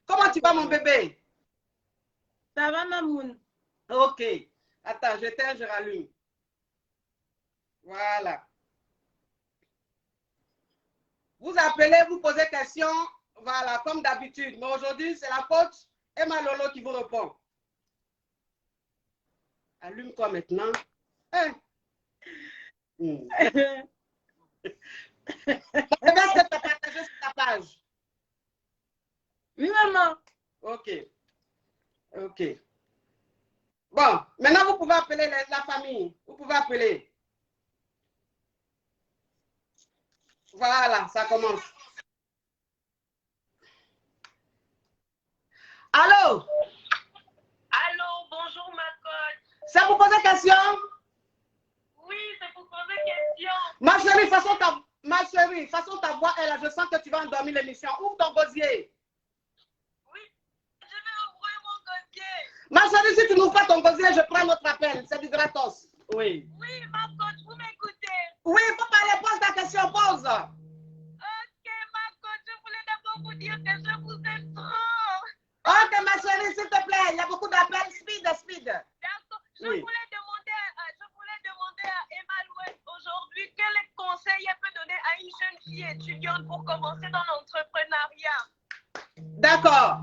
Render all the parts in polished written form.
Comment tu vas, mon bébé? Ça va, Mamoun? Ok. Attends, j'éteins, je rallume. Voilà. Vous appelez, vous posez question, voilà, comme d'habitude. Mais aujourd'hui, c'est la coach Emma Lolo qui vous répond. Allume-toi maintenant. Hein? Est-ce que tu as partagé sur ta page? Oui, maman. Ok. Ok. Bon, maintenant, vous pouvez appeler la famille. Vous pouvez appeler. Voilà, ça commence. Allô? Allô, bonjour ma coach. C'est pour poser question? Oui, c'est pour poser question. Ma chérie, façon ta voix est là. Je sens que tu vas endormir l'émission. Ouvre ton gosier. Oui, je vais ouvrir mon gosier. Ma chérie, si tu n'ouvres pas ton gosier, je prends notre appel. C'est du gratos. Oui. Oui, ma coach, vous m'écoutez? Oui, il faut parler. Pose ta question. Pose. Ok, ma coach, je voulais d'abord vous dire que je vous aime trop. Ok, ma chérie, s'il te plaît. Il y a beaucoup d'appels. Speed. D'accord. Je voulais demander à Emma Louette aujourd'hui quel conseil elle peut donner à une jeune fille étudiante pour commencer dans l'entrepreneuriat. D'accord.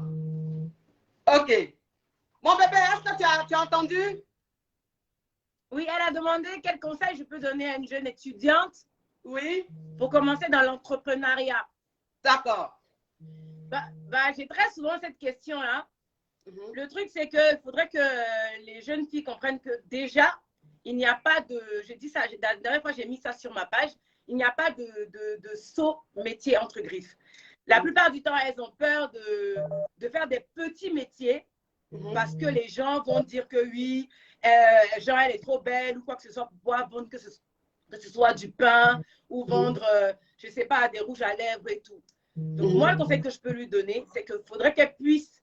Ok. Mon bébé, est-ce que tu as entendu? Oui, elle a demandé quel conseil je peux donner à une jeune étudiante Oui. pour commencer dans l'entrepreneuriat. D'accord. J'ai très souvent cette question-là. Le truc, c'est qu'il faudrait que les jeunes filles comprennent que déjà, il n'y a pas de... J'ai dit ça, la dernière fois, j'ai mis ça sur ma page. Il n'y a pas de saut métier entre griffes. La plupart du temps, elles ont peur de faire des petits métiers parce que les gens vont dire que oui, genre, elle est trop belle ou quoi que ce soit pour pouvoir vendre que ce soit du pain ou vendre, je ne sais pas, des rouges à lèvres et tout. Donc, moi, le conseil que je peux lui donner, c'est qu'il faudrait qu'elle puisse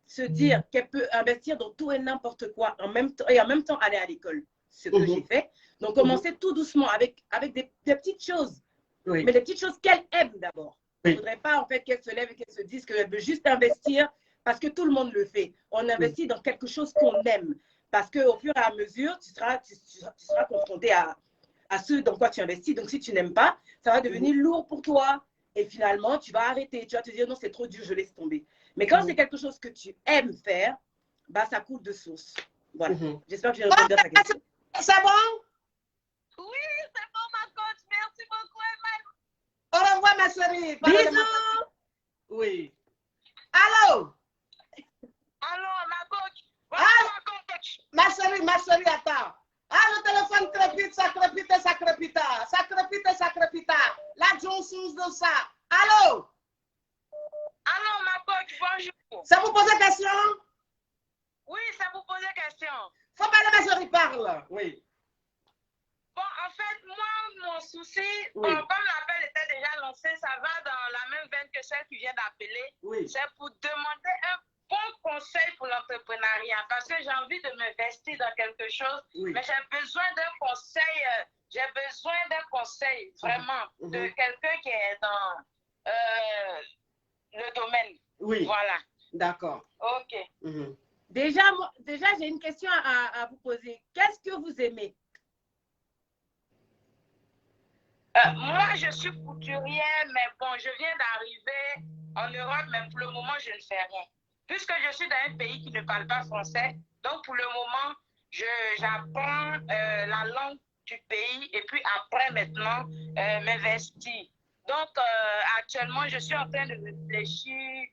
se dire qu'elle peut investir dans tout et n'importe quoi en même temps, et en même temps aller à l'école. Ce que j'ai fait. Donc, commencer tout doucement avec des petites choses. Mais des petites choses qu'elle aime d'abord. Il ne faudrait pas en fait qu'elle se lève et qu'elle se dise qu'elle veut juste investir parce que tout le monde le fait. On investit dans quelque chose qu'on aime. Parce qu'au fur et à mesure, tu seras confronté à ce dans quoi tu investis. Donc, si tu n'aimes pas, ça va devenir lourd pour toi. Et finalement, tu vas arrêter. Tu vas te dire, non, c'est trop dur, je laisse tomber. Mais quand c'est quelque chose que tu aimes faire, bah, ça coule de source. Voilà. J'espère que j'ai répondu à ta question. C'est bon? Oui, c'est bon, ma coach. Merci beaucoup, Emma. Au revoir, ma chérie. Bisous. Oui. Allô? Allô, ma coach. Ah, ma coach. Ma chérie, attends. Ah, le téléphone crépite, ça crépita. La Johnson de ça. Allô? Allô, ma coach, bonjour. Ça vous pose question? Oui, ça vous pose question. Faut pas la chérie parle. Oui. Bon, en fait, moi, mon souci, comme l'appel était déjà lancé, ça va dans la même veine que celle qui vient d'appeler. Oui. C'est pour demander un bon conseil pour l'entrepreneuriat parce que j'ai envie de m'investir dans quelque chose, mais j'ai besoin d'un conseil, vraiment, de quelqu'un qui est dans le domaine. Oui. Voilà. D'accord. Ok. Déjà, j'ai une question à vous poser. Qu'est-ce que vous aimez? Moi, je suis couturière, mais bon, je viens d'arriver en Europe, mais pour le moment, je ne fais rien. Puisque je suis dans un pays qui ne parle pas français, donc pour le moment, j'apprends la langue du pays et puis après, maintenant, m'investir. Donc, actuellement, je suis en train de réfléchir,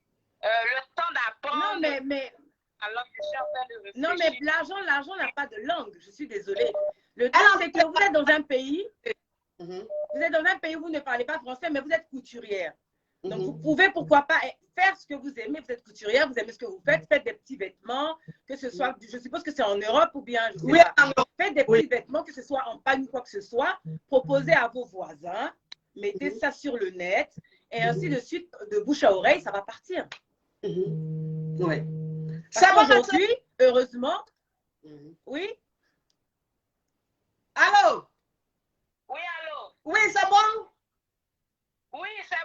le temps d'apprendre. Non, mais... Alors, je suis en train de réfléchir. Non, mais l'argent n'a pas de langue. Je suis désolée. Le truc, c'est que vous êtes dans un pays... Vous êtes dans un pays où vous ne parlez pas français, mais vous êtes couturière. Donc, vous pouvez, pourquoi pas, faire ce que vous aimez. Vous êtes couturière, vous aimez ce que vous faites. Faites des petits vêtements, que ce soit, je suppose que c'est en Europe ou bien, je sais pas. Faites des petits vêtements, que ce soit en pagne ou quoi que ce soit. Proposez à vos voisins. Mettez ça sur le net. Et ainsi de suite, de bouche à oreille, ça va partir. Oui. Parce qu'aujourd'hui, heureusement, oui. Allô? Oui, allô? Oui, c'est bon? Oui, c'est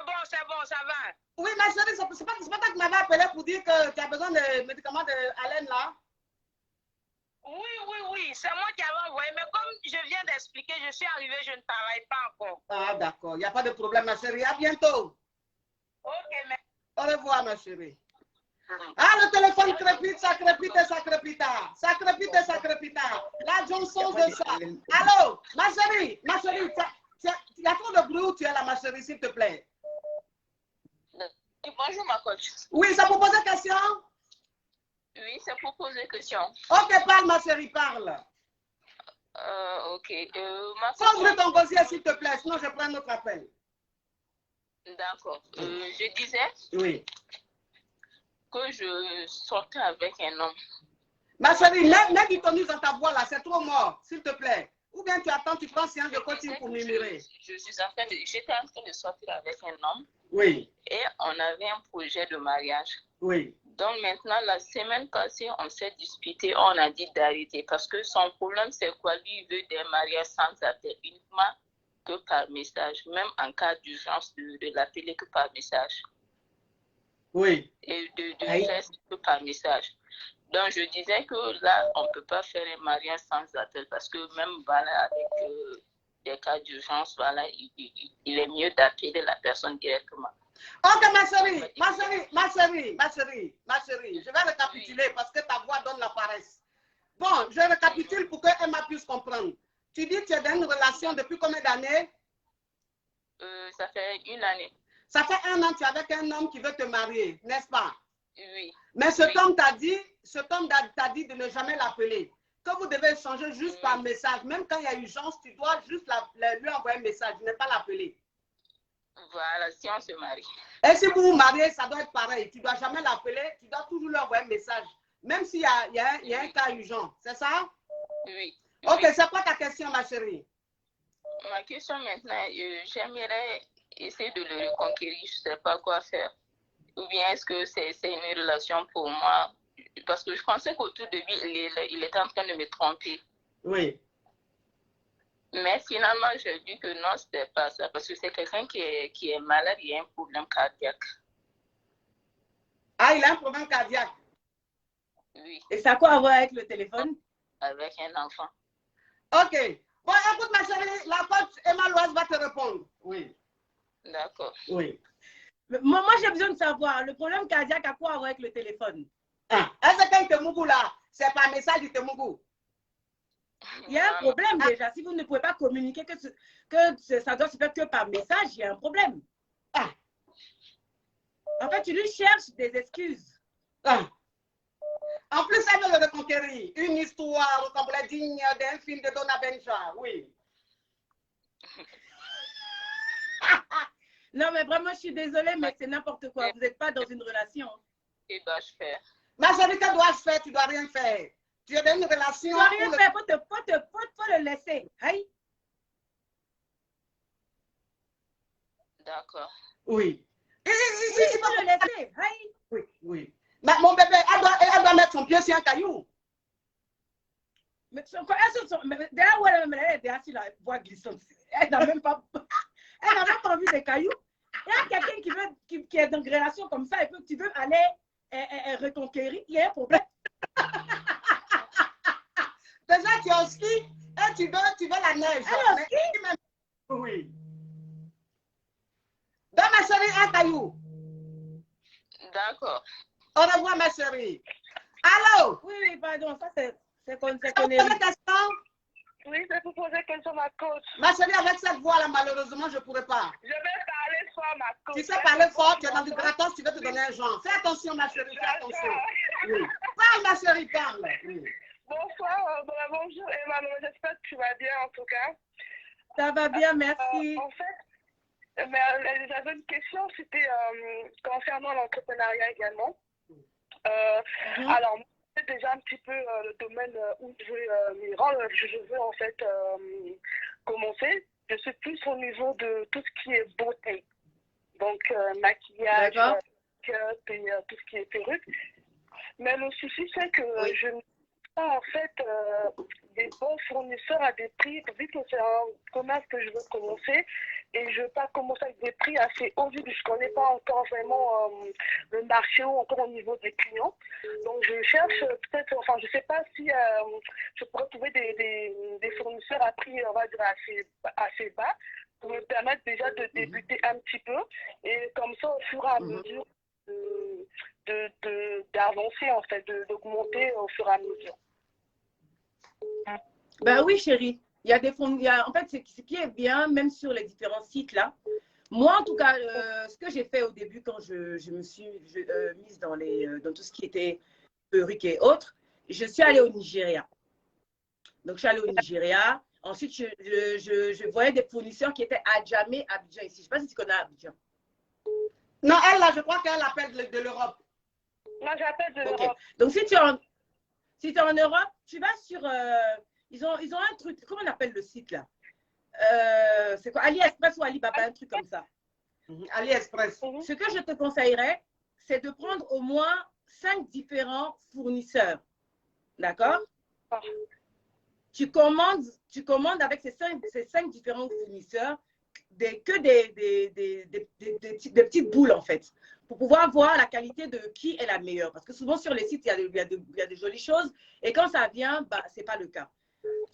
bon, ça va. Oui, ma chérie, c'est pas toi qui m'avais appelé pour dire que tu as besoin de médicaments de Alain là? Oui, c'est moi qui avais envoyé. Mais comme je viens d'expliquer, je suis arrivée, je ne travaille pas encore. Ah, d'accord. Il n'y a pas de problème, ma chérie. À bientôt. Ok, mais... Au revoir, ma chérie. Ah, le téléphone crépite, ça crépite et ça crépita. Ça crépite et ça crépita. La Johnson de ça. Allô, ma chérie, il y a trop de bruit où tu es là, ma chérie, s'il te plaît. Bonjour, ma coach. Oui, c'est pour poser question? Oui, c'est pour poser question. Ok, parle, ma chérie, parle. Ok. Faut ouvrir ton dossier, s'il te plaît, sinon je prends notre appel. D'accord. Je disais Oui. que je sortais avec un homme. Ma chérie, mets du tonus dans ta voix là, c'est trop mort, s'il te plaît. Ou bien tu attends, tu prends séance de coaching pour murmurer. J'étais en train de sortir avec un homme. Oui. Et on avait un projet de mariage. Oui. Donc maintenant, la semaine passée, on s'est disputé, on a dit d'arrêter. Parce que son problème, c'est quoi? Lui, il veut des mariages sans appel, uniquement que par message. Même en cas d'urgence, de l'appeler que par message. Oui. Et de faire que par message. Donc, je disais que là, on ne peut pas faire un mariage sans appel parce que même voilà, avec des cas d'urgence, voilà, il est mieux d'appeler la personne directement. Ok, ma chérie, je vais récapituler parce que ta voix donne la paresse. Bon, je récapitule pour que Emma puisse comprendre. Tu dis que tu es dans une relation depuis combien d'années? Ça fait 1 année. Ça fait 1 an, tu es avec un homme qui veut te marier, n'est-ce pas? Oui. Mais cet homme t'a dit de ne jamais l'appeler. Que vous devez échanger juste par message. Même quand il y a urgence, tu dois juste lui envoyer un message, ne pas l'appeler. Voilà, si on se marie. Et si vous vous mariez, ça doit être pareil. Tu ne dois jamais l'appeler, tu dois toujours lui envoyer un message. Même s'il y a un cas urgent. C'est ça? Oui. Ok, c'est quoi ta question, ma chérie? Ma question maintenant, j'aimerais essayer de le reconquérir. Je ne sais pas quoi faire. Ou bien est-ce que c'est une relation pour moi? Parce que je pensais qu'au tout début, il était en train de me tromper. Oui. Mais finalement, j'ai vu que non, ce n'était pas ça. Parce que c'est quelqu'un qui est malade, il a un problème cardiaque. Ah, il a un problème cardiaque? Oui. Et ça a quoi à voir avec le téléphone? Avec un enfant. Ok. Bon, écoute, ma chérie, la coach Emma Loise va te répondre. Oui. D'accord. Oui. Moi, j'ai besoin de savoir, le problème cardiaque a quoi à voir avec le téléphone? Ah, est-ce que quand il te mougou là, c'est par message, il te mougou? Il y a un problème déjà. Si vous ne pouvez pas communiquer que ça doit se faire que par message, il y a un problème. Ah. En fait, tu lui cherches des excuses. Ah. En plus, elle veut le reconquérir. Une histoire complète digne d'un film de Donna Benja, oui. Non, mais vraiment, je suis désolée, mais c'est n'importe quoi. Vous n'êtes pas dans une relation. Que dois-je faire? Ma chérie, que dois-je faire? Tu ne dois rien faire. Tu es dans une relation. Tu ne dois rien faire, faut le laisser. Aïe. D'accord. Oui. Il faut le laisser. Aïe. Oui, oui. Mais mon bébé, elle doit mettre son pied sur un caillou. Mais derrière où elle est assise la voix glissante. Elle n'a même pas envie des cailloux. Il y a quelqu'un qui est dans une relation comme ça et que tu veux aller reconquérir, il y a un problème. Déjà, tu es au ski et tu veux la neige. Elle est au ski? Oui. Dans ma chérie, un caillou. D'accord. Au revoir, ma chérie. Allô? Oui, pardon, ça c'est connerie. Oui, c'est pour poser question à ma coach. Ma chérie, avec cette voix-là, malheureusement, je ne pourrais pas. Je vais parler fort, ma coach. Tu sais parler fort, tu es dans du gratos, tu veux te donner un genre. Fais attention, ma chérie, fais attention. Oui. Parle, ma chérie, parle. Oui. Bonsoir, bonjour Emma, j'espère que tu vas bien en tout cas. Ça va bien, merci. En fait, j'avais une question, c'était concernant l'entrepreneuriat également. Alors, c'est déjà un petit peu le domaine où je veux m'y rendre. Je veux en fait commencer. Je suis plus au niveau de tout ce qui est beauté. Donc, maquillage, make-up et tout ce qui est perruque. Mais le souci, c'est que je n'ai pas en fait des bons fournisseurs à des prix. Vu que c'est un commerce que je veux commencer, et je ne veux pas commencer avec des prix assez hauts vu que je ne connais pas encore vraiment le marché ou encore au niveau des clients. Donc je cherche peut-être, enfin je ne sais pas si je pourrais trouver des fournisseurs à prix, on va dire, assez bas pour me permettre déjà de débuter un petit peu et comme ça au fur et à mesure d'avancer en fait, d'augmenter au fur et à mesure. Ben oui, chérie. Il y a des fonds. En fait, ce qui est bien, même sur les différents sites là. Moi, en tout cas, ce que j'ai fait au début quand je me suis mise dans tout ce qui était perruque et autres, je suis allée au Nigeria. Donc, je suis allée au Nigeria. Ensuite, je voyais des fournisseurs qui étaient à Djamé, Abidjan ici. Je ne sais pas si tu connais Abidjan. Non, elle là, je crois qu'elle appelle de l'Europe. Moi, j'appelle de l'Europe. Okay. Donc, si tu es en Europe, tu vas sur. Ils ont un truc. Comment on appelle le site là? C'est quoi? AliExpress ou Alibaba, un truc comme ça. AliExpress. Ce que je te conseillerais, c'est de prendre au moins 5 différents fournisseurs. D'accord? Tu commandes avec ces cinq différents fournisseurs des petites boules en fait, pour pouvoir voir la qualité de qui est la meilleure. Parce que souvent sur les sites, il y a de jolies choses et quand ça vient, bah, ce n'est pas le cas.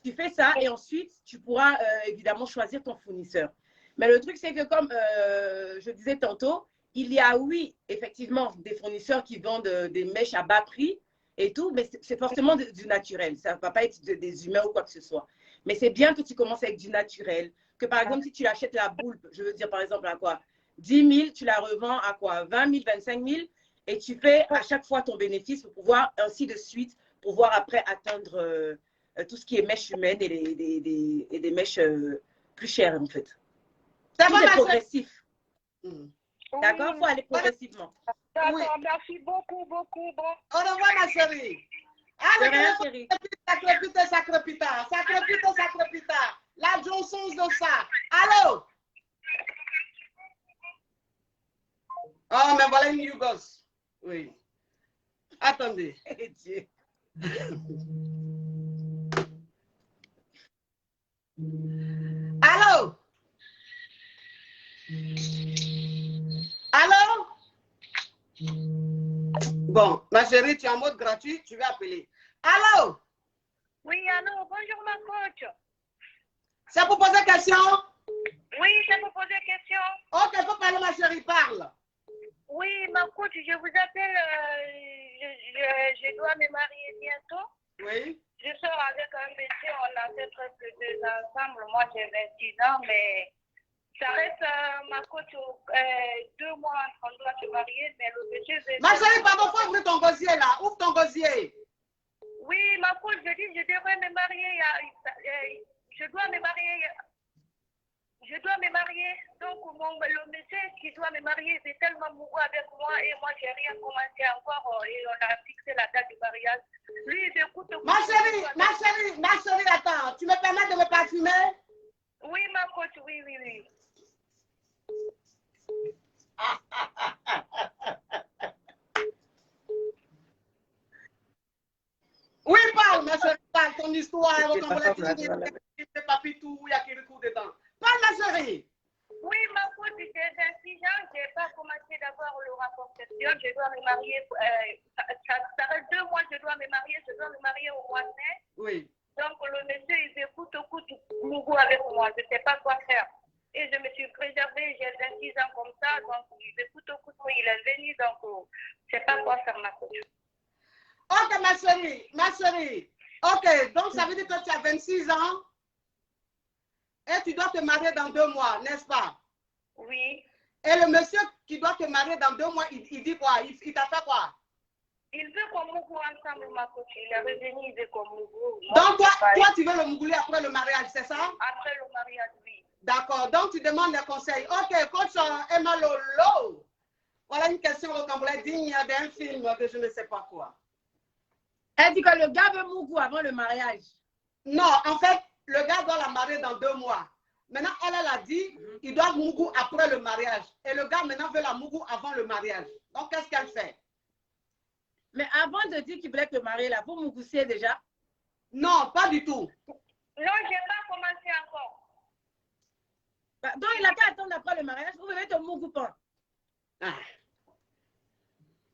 Tu fais ça et ensuite, tu pourras évidemment choisir ton fournisseur. Mais le truc, c'est que comme je disais tantôt, il y a, oui, effectivement, des fournisseurs qui vendent des mèches à bas prix et tout, mais c'est forcément du naturel. Ça ne va pas être des humains ou quoi que ce soit. Mais c'est bien que tu commences avec du naturel. Que par exemple, si tu achètes la boule, je veux dire par exemple à quoi? 10 000, tu la revends à quoi? 20 000, 25 000 et tu fais à chaque fois ton bénéfice pour pouvoir, ainsi de suite, pouvoir après atteindre tout ce qui est mèches humaines et des mèches plus chères en fait. C'est progressif. D'accord? Il faut aller progressivement. D'accord, merci beaucoup. Bon. Au revoir, ma chérie. Rien, chérie. Sacrepita. La Johnson de ça. Allô? Oh, mais voilà une Yougos. Oui. Attendez. Allô? Allô? Bon, ma chérie, tu es en mode gratuit, tu vas appeler. Allô? Oui, allô, bonjour ma coach. C'est pour poser question? Oui, c'est pour poser question. Ok, faut parler, ma chérie, parle. Oui, ma coach, je vous appelle, je dois me marier bientôt. Oui. Je sors avec un monsieur, on a fait presque 2 ans ensemble. Moi, j'ai 26 ans, mais ça reste, ma coach, 2 mois on doit se marier, mais le monsieur... Ma chérie, pardon, faut ouvrir ton gosier là. Ouvre ton gosier. Oui, ma coach, je dis, je devrais me marier. Je dois me marier. Donc, le monsieur qui doit me marier, c'est tellement mourant avec moi et moi, j'ai rien commencé encore et on a fixé la date du mariage. Lui, il écoute. Ma chérie, attends. Tu me permets de me parfumer? Oui, ma coach, oui. Oui, parle, ma chérie, parle ton histoire. Papitou, il y a qui recourt dedans. Parle, ma chérie. Oui, ma coach, j'ai 26 ans, je n'ai pas commencé d'avoir le rapport sexuel. Je dois me marier. Ça reste 2 mois, je dois me marier au mois de mai. Oui. Donc, le monsieur, il écoute beaucoup avec moi. Je ne sais pas quoi faire. Et je me suis préservée, j'ai 26 ans comme ça, donc il écoute, il est venu, donc je ne sais pas quoi faire, ma coach. Ok, ma chérie. Ok, donc ça veut dire que tu as 26 ans et tu dois te marier dans 2 mois, n'est-ce pas? Oui. Et le monsieur qui doit te marier dans 2 mois, il dit quoi? Il t'a fait quoi? Il veut qu'on mougou ensemble, ma coach. Il est revenu, il veut qu'on mougou. Donc toi, tu veux le mougouler après le mariage, c'est ça? Après le mariage, oui. D'accord, donc tu demandes des conseils. Ok, coach Emma Lolo. Voilà une question au Cambodge digne d'un film que je ne sais pas quoi. Elle dit que le gars veut mougou avant le mariage. Non, en fait, le gars doit la marier dans 2 mois. Maintenant, elle a dit, il doit mougou après le mariage. Et le gars maintenant veut la mougou avant le mariage. Donc, qu'est-ce qu'elle fait? Mais avant de dire qu'il voulait te marier là, vous mougoussiez déjà? Non, pas du tout. Non, je n'ai pas commencé encore. Donc, il a qu'à attendre après le mariage, vous venez te mougoupant. Ah.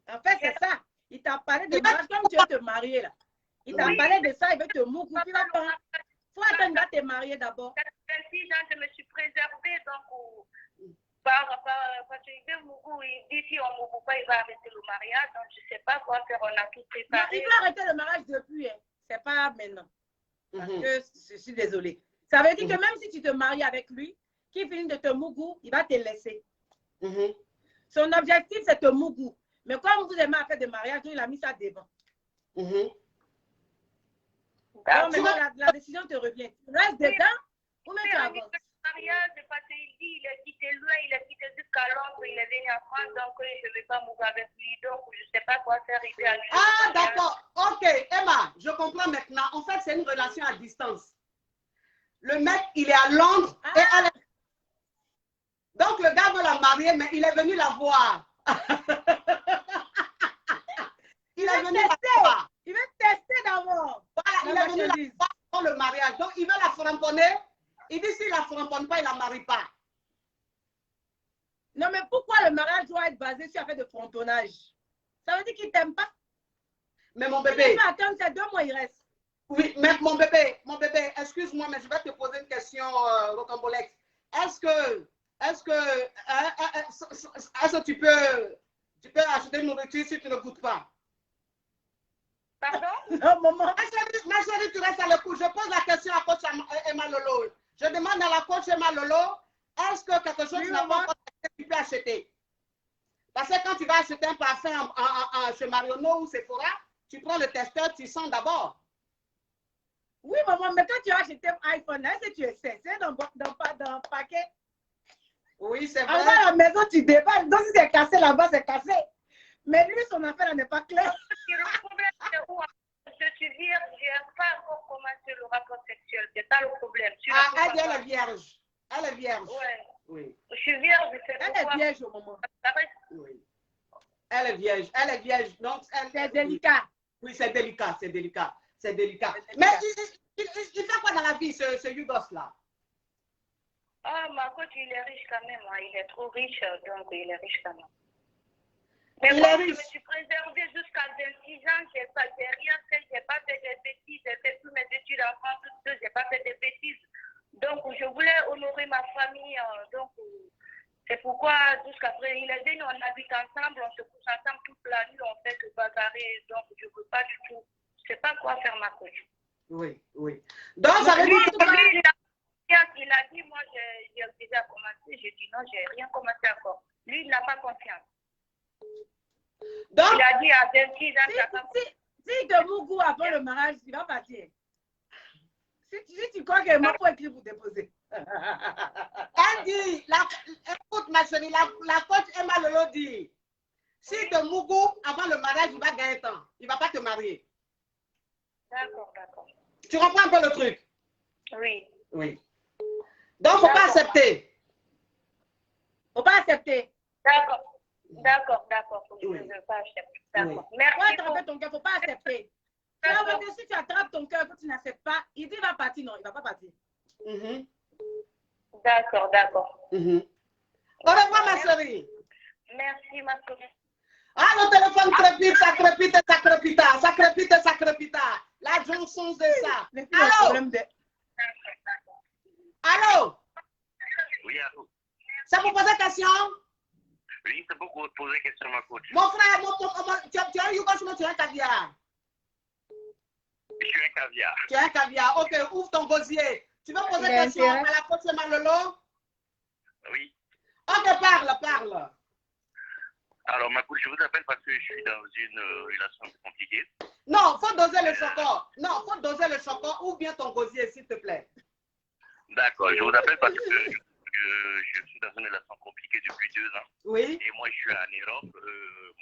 En fait, c'est ça. Il t'a parlé de mariage comme tu veux te marier là. Il t'a parlé de ça, il veut te mougouper. Il va pas. Faut attendre, il va te marier d'abord. 26 ans, je me suis préservée, donc parce que Mougou, il dit si on ne mougou pas, il va arrêter le mariage, donc je ne sais pas quoi faire, on a tout préparé. Non, il peut arrêter le mariage depuis, hein. C'est pas maintenant. Parce que je suis désolée. Ça veut dire que même si tu te maries avec lui, qu'il finit de te mougou, il va te laisser. Son objectif, c'est te mougou. Mais comme vous aimez faire des mariages, il a mis ça devant. Donc maintenant, la décision te revient. Tu restes dedans ou même tu avances? Mariage, parce qu'il dit, il a quitté loin, il a quitté jusqu'à Londres, il est venu en France, donc je ne vais pas mourir avec lui, donc je ne sais pas quoi faire. Ah, d'accord. Ok, Emma, je comprends maintenant. En fait, c'est une relation à distance. Le mec, il est à Londres et elle est... Donc, le gars veut la marier, mais il est venu la voir. Il est venu la voir. Il veut tester d'abord. Voilà, il est venu la voir pour le mariage. Donc, il veut la framponner. Il dit s'il ne la framponne pas, il ne la marie pas. Non, mais pourquoi le mariage doit être basé sur affaire de frontonnage? Ça veut dire qu'il ne t'aime pas. Mais mon bébé... Il va attendre, c'est 2 mois, il reste. Oui, mais mon bébé, excuse-moi, mais je vais te poser une question, Rocambolex. Est-ce que tu peux acheter une nourriture si tu ne goûtes pas? Pardon? Non, maman. Ma chérie, tu restes à l'écoute. Je pose la question à coach Emma Lolo. Je demande à la coach Emma Lolo, est-ce que quelque chose n'a pas acheté, tu peux acheter? Parce que quand tu vas acheter un parfum chez Marionneau ou Sephora, tu prends le testeur, tu sens d'abord. Oui, maman, mais quand tu as acheté un iPhone, est-ce que tu essaies? C'est dans le paquet. Oui, c'est vrai. Avant à la maison, tu déballes. Donc, si c'est cassé là-bas, c'est cassé. Mais lui, son affaire n'est pas claire. Le problème, c'est où je suis vierge, je n'ai pas encore commencé le rapport sexuel. C'est ça le problème. Elle est vierge. Elle est vierge. Ouais. Oui. Je suis vierge, c'est Elle est vierge au moment. Oui. Elle est vierge. Elle est vierge. Donc, c'est délicat. Oui, c'est délicat. C'est délicat. C'est délicat. Mais il fait quoi dans la vie, ce Yougos-là? Ah, ma coach, il est riche quand même. Hein. Il est trop riche, donc il est riche quand même. Mais moi, je me suis préservée jusqu'à 26 ans. Je n'ai rien fait. Je n'ai pas fait des bêtises. J'ai fait toutes mes études en France, je n'ai pas fait des bêtises. Donc, je voulais honorer ma famille. Donc, c'est pourquoi, jusqu'après, il est venu, on habite ensemble, on se couche ensemble toute la nuit, on fait que bagarrer. Donc, je ne veux pas du tout. Je ne sais pas quoi faire, ma coach. Oui, oui. Donc, ça veut dire il a dit, moi, j'ai déjà commencé. J'ai dit, non, je n'ai rien commencé encore. Lui, il n'a pas confiance. Donc, il a dit à 26 ans, si te mougou avant le mariage, il va partir. Si tu crois que moi, pour écrire pour déposer. Elle dit, écoute ma chérie, la coach Emma Lolo dit, si te mougou avant le mariage, il va gagner temps. Il ne va pas te marier. D'accord, d'accord. Tu comprends un peu le truc? Oui. Oui. Donc, il ne faut pas accepter. Il ne faut pas accepter. D'accord. D'accord, d'accord. Je ne veux pas accepter. D'accord. Merci. Pour attraper ton cœur, il ne faut pas accepter. Si tu attrapes ton cœur que tu n'acceptes pas, il dit il va partir. Non, il ne va pas partir. D'accord, d'accord. Au revoir, ma chérie. Merci, ma chérie. Ah, le téléphone crépite, ça crépite, ça crépite, ça crépite, ça crépite. La Johnson, c'est ça. Allô? Allô? Oui, allô. Ça vous pose question? Oui, c'est pour poser question, ma coach. Mon frère, tu as un yougos ou tu as un caviar? Je suis un caviar. Tu as un caviar. Ok, ouvre ton gosier. Tu veux poser question à la coach Malolo? Oui. Ok, parle. Alors, ma coach, je vous appelle parce que je suis dans une relation compliquée. Non, il faut doser le chocolat. Non, il faut doser le chocolat. Ouvre bien ton gosier, s'il te plaît. D'accord, je vous appelle parce que je suis dans une relation compliquée depuis 2 ans. Oui. Et moi, je suis en Europe.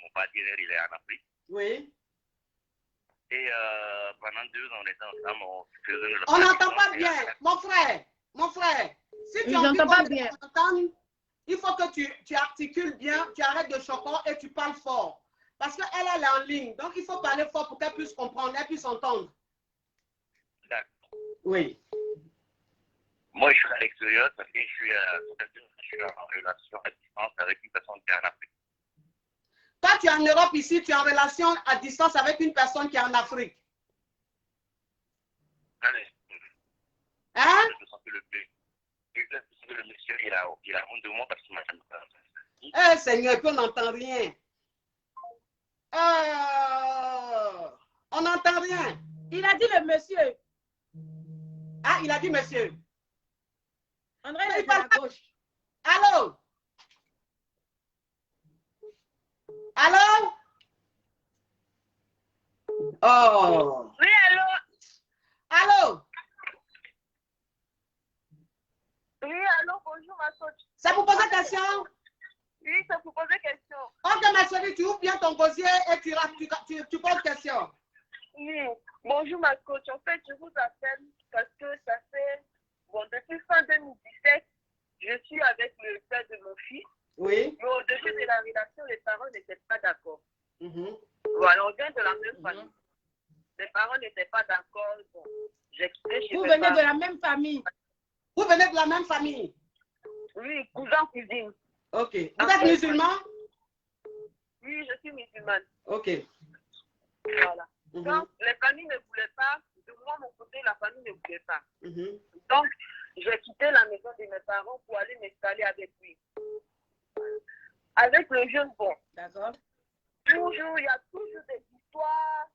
Mon partenaire, il est en Afrique. Oui. Et pendant 2 ans, on était ensemble. On faisait une relation. On n'entend pas bien. Mon frère. Si tu entends pas bien, il faut que tu articules bien, tu arrêtes de chocolat et tu parles fort. Parce qu'elle est en ligne. Donc, il faut parler fort pour qu'elle puisse comprendre, elle puisse entendre. D'accord. Oui. Moi, je suis à l'extérieur, ça fait que je suis en relation à distance avec une personne qui est en Afrique. Toi, tu es en Europe ici, tu es en relation à distance avec une personne qui est en Afrique. Allez. Hein? Je sens que le monsieur, il a honte de moi parce qu'il m'a jamais parlé. Eh Seigneur, on n'entend rien. On n'entend rien. Il a dit le monsieur. Ah, il a dit monsieur. André, Mais il est à gauche. Allô? Allô? Oh. Oui, allô? Allô? Oui, allô, bonjour, ma coach. C'est pour poser question? Oui, c'est pour poser question. Ok, ma chérie, tu ouvres bien ton gosier et tu poses question. Oui, bonjour, ma coach. En fait, je vous appelle parce que ça fait, bon, depuis fin 2017, je suis avec le père de mon fils. Oui. Mais au début de la relation, les parents n'étaient pas d'accord. Mhm. Voilà, on vient de la même famille. Les parents n'étaient pas d'accord. Bon, j'ai quitté chez Vous mes venez parents. de la même famille. Vous venez de la même famille? Oui, cousin, cousine. Ok. Vous êtes musulman? Oui, je suis musulmane. Ok. Voilà. Mhm. Donc, les familles ne voulaient pas. De moi, mon côté, la famille ne voulait pas. Mhm. Donc, j'ai quitté la maison de mes parents pour aller m'installer avec lui. Avec le jeune, bon. D'accord. Toujours, il y a toujours des histoires.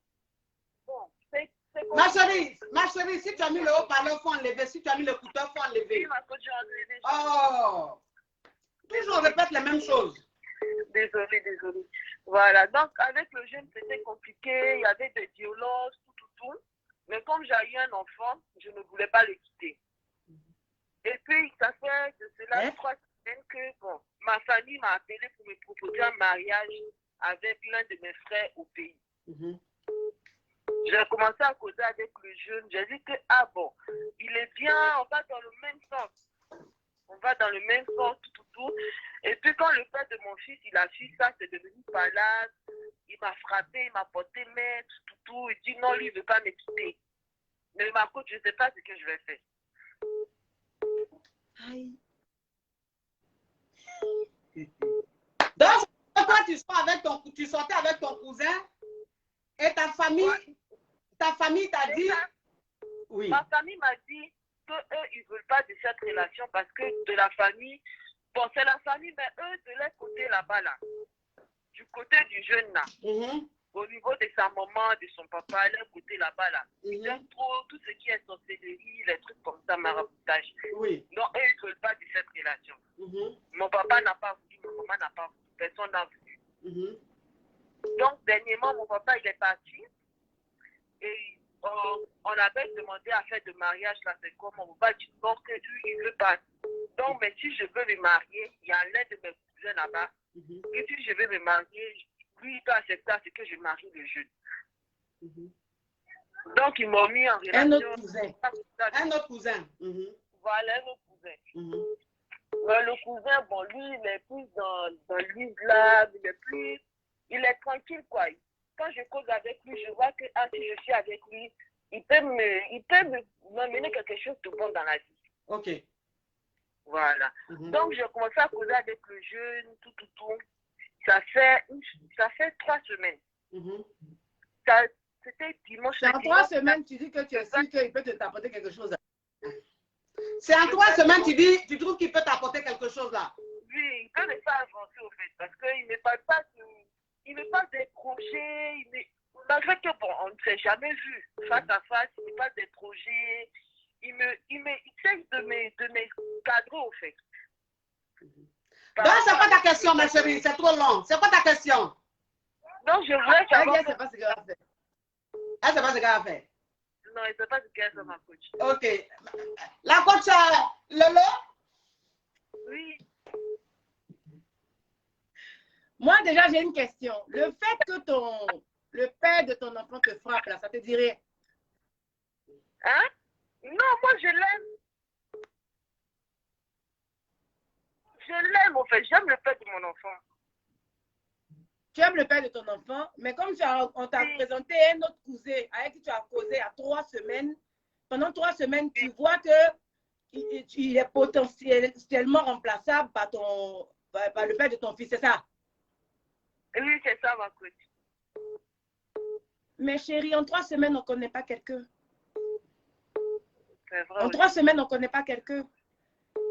Bon, c'est Ma chérie, si tu as mis le haut-parleur, il faut enlever. Si tu as mis le couteau, il faut enlever. Oui, ma coach, j'ai enlevé des choses. Oh! Toujours on répète les mêmes choses. Désolée. Voilà, donc avec le jeune, c'était compliqué. Il y avait des violences, tout. Mais comme j'ai eu un enfant, je ne voulais pas le quitter. Et puis, ça fait de cela 3 semaines que, bon, ma famille m'a appelé pour me proposer un mariage avec l'un de mes frères au pays. Mhm. J'ai commencé à causer avec le jeune. J'ai dit que, ah bon, il est bien, on va dans le même sens. On va dans le même sens, tout. Et puis quand le père de mon fils, il a su ça, c'est devenu malade. Il m'a frappé, il m'a porté main, tout. Il dit non, lui, il ne veut pas me quitter. Mais ma coach, je ne sais pas ce que je vais faire. Aïe. Donc, toi, tu sortais avec ton cousin et ta famille t'a dit... Oui. Ma famille m'a dit qu'eux, ils ne veulent pas de cette relation parce que de la famille, bon, c'est la famille, mais eux, de leur côté là-bas, là, du côté du jeune, là, au niveau de sa maman, de son papa, leur côté là-bas, là, ils aiment trop tout ce qui est sorcellerie, les trucs comme ça, maraboutage. Oui. Donc, eux, ils ne veulent pas de cette relation. Mon papa n'a pas voulu, ma maman n'a pas voulu, personne n'a voulu. Donc, dernièrement, mon papa, il est parti et on avait demandé à faire de mariage, là, c'est comme mon papa dit, donc, lui, il ne veut pas. Donc, mais si je veux me marier, il y a l'un de mes cousins là-bas, et si je veux me marier, lui, il peut accepter à ce que je marie le jeune. Donc, ils m'ont mis en relation. Un autre cousin. Un autre cousin. Voilà, un autre cousin. Mais le cousin, bon, lui, il est plus dans l'islam, il est tranquille, quoi. Quand je cause avec lui, je vois que si je suis avec lui, il peut m'amener quelque chose de bon dans la vie. Ok. Voilà. Donc, j'ai commencé à causer avec le jeune, tout. Ça fait 3 semaines. C'était dimanche. C'est en 3 semaines, tu dis que tu es sûr qu'il peut t'apporter quelque chose. C'est en 3 semaines, tu trouves qu'il peut t'apporter quelque chose là? Oui, il peut me faire avancer au fait, parce qu'il ne parle pas, il ne parle des projets, malgré que bon, on ne s'est jamais vu face à face, il ne parle des projets, il essaie de me cadrer au fait. Donc, c'est pas ta question, ma chérie, c'est trop long. C'est quoi ta question? Donc, je voulais savoir. Elle ne sait pas ce qu'elle va faire. Elle ne sait pas ce qu'elle va faire. Non, elle ne sait pas ce qu'elle fait, ma coach. Ok. La coach Lolo? Oui. Moi, déjà, j'ai une question. Le fait que le père de ton enfant te frappe, là, ça te dirait? Hein? Non, moi, je l'aime. Je l'aime, en fait. J'aime le père de mon enfant. Tu aimes le père de ton enfant, mais comme on t'a présenté un autre cousin avec qui tu as causé à 3 semaines, pendant 3 semaines, tu vois que il est potentiellement remplaçable par le père de ton fils, c'est ça? Oui, c'est ça, ma coach. Mais chérie, en 3 semaines, on ne connaît pas quelqu'un. C'est vrai. En 3 semaines, on ne connaît pas quelqu'un.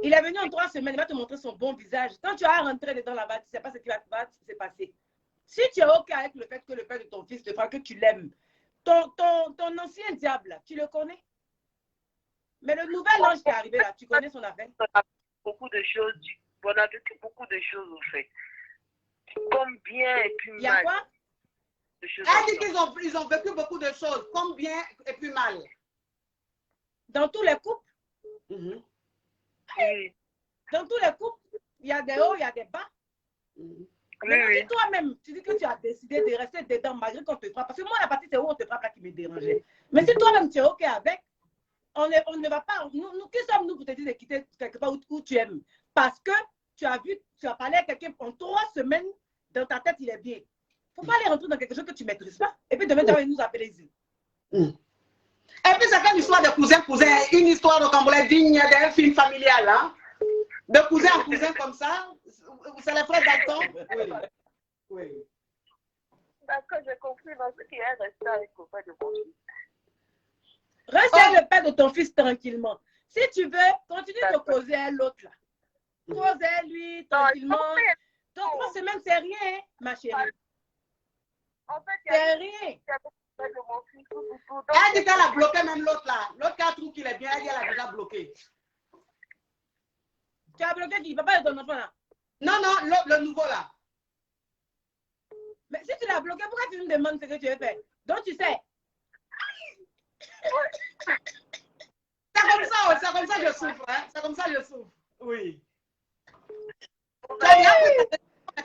Il est venu en 3 semaines, il va te montrer son bon visage. Quand tu vas rentrer dedans là-bas, tu ne sais pas ce qui va se passer. Si tu es OK avec le fait que le père de ton fils te fera que tu l'aimes, ton ancien diable, tu le connais? Mais le nouvel ange qui est arrivé là, tu connais son affaire? Beaucoup de choses, on a vécu beaucoup de choses au fait. Comme bien et puis mal. Il y a quoi? Elle dit qu'ils ont vécu beaucoup de choses, comme bien et puis mal. Dans tous les couples? Oui. Dans tous les couples, il y a des hauts, il y a des bas. Mais si toi-même, tu dis que tu as décidé de rester dedans malgré qu'on te frappe, parce que moi, la partie, c'est où on te frappe là qui me dérangeait. Mais si toi-même, tu es OK avec, on ne va pas, nous qui sommes-nous pour te dire de quitter quelque part où tu aimes? Parce que tu as parlé à quelqu'un en 3 semaines, dans ta tête, il est bien. Il ne faut pas aller rentrer dans quelque chose que tu ne maîtrises pas. Et puis demain, tu vas nous appeler ici. Et puis, c'est une histoire de cousin-cousin, une histoire de Cambodge digne d'un film familial. Hein? De cousin en cousin comme ça. C'est les frères Dalton? Oui. D'accord, j'ai compris. Dans ce qui est resté avec le père de mon fils. Reste avec le père de ton fils tranquillement. Si tu veux, continue de causer à l'autre là. Cause à lui tranquillement. Donc 3 semaines, c'est rien, hein, ma chérie. En fait, c'est rien. Elle dit qu'elle a bloqué même l'autre là. L'autre qui a trouvé qu'il est bien, elle dit qu'elle a déjà bloqué. Tu as bloqué qui? Papa de ton enfant là? Non, non, le nouveau là. Mais si tu l'as bloqué, pourquoi tu me demandes ce que tu veux faire? Donc tu sais. C'est comme ça que je souffre. Hein? C'est comme ça que je souffre. Oui. Vous allez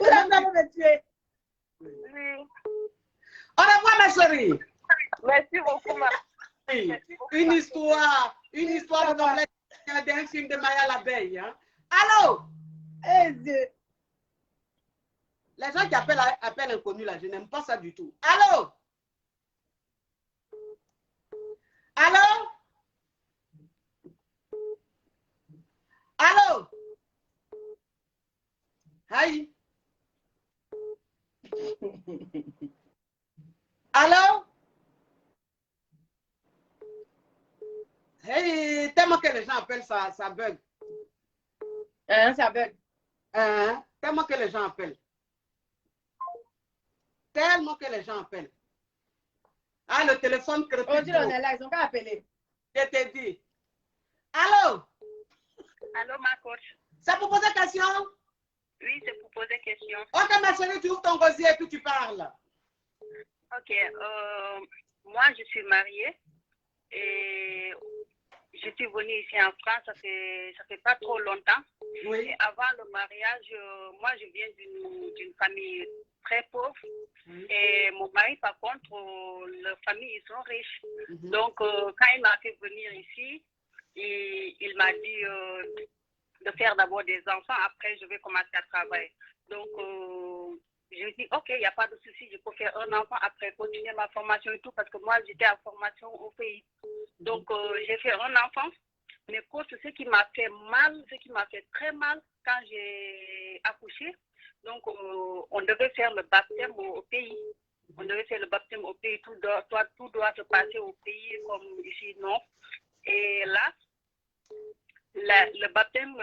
me tuer. Oui. Au revoir, ma chérie. Merci beaucoup, ma. Oui. Une histoire d'un film de Maya l'abeille. Hein? Allô? Les gens qui appellent inconnus là, je n'aime pas ça du tout. Allô? Allô? Allô? Hi. Allô? Hey, tellement que les gens appellent ça, ça bug. Ça bug. Tellement que les gens appellent. Tellement que les gens appellent. Ah, le téléphone crépite. On dit on est là, ils ont qu'à appeler. Je t'ai dit. Allô? Allô, ma coach. C'est pour poser question? Oui, c'est pour poser question. Ok, ma chérie, tu ouvres ton gosier et puis tu parles. Ok, moi je suis mariée et je suis venue ici en France, ça fait pas trop longtemps. Oui. Et avant le mariage, moi je viens d'une famille très pauvre. Oui. Et mon mari, par contre, leur famille, ils sont riches. Donc, quand il m'a fait venir ici, il m'a dit de faire d'abord des enfants, après je vais commencer à travailler. Donc, je dis, ok, il n'y a pas de souci, je peux faire un enfant, après continuer ma formation et tout, parce que moi, j'étais en formation au pays. Donc, j'ai fait un enfant, mais ce qui m'a fait mal, ce qui m'a fait très mal quand j'ai accouché, donc on devait faire le baptême au pays. On devait faire le baptême au pays, tout doit se passer au pays, comme ici, non. Et là, le baptême,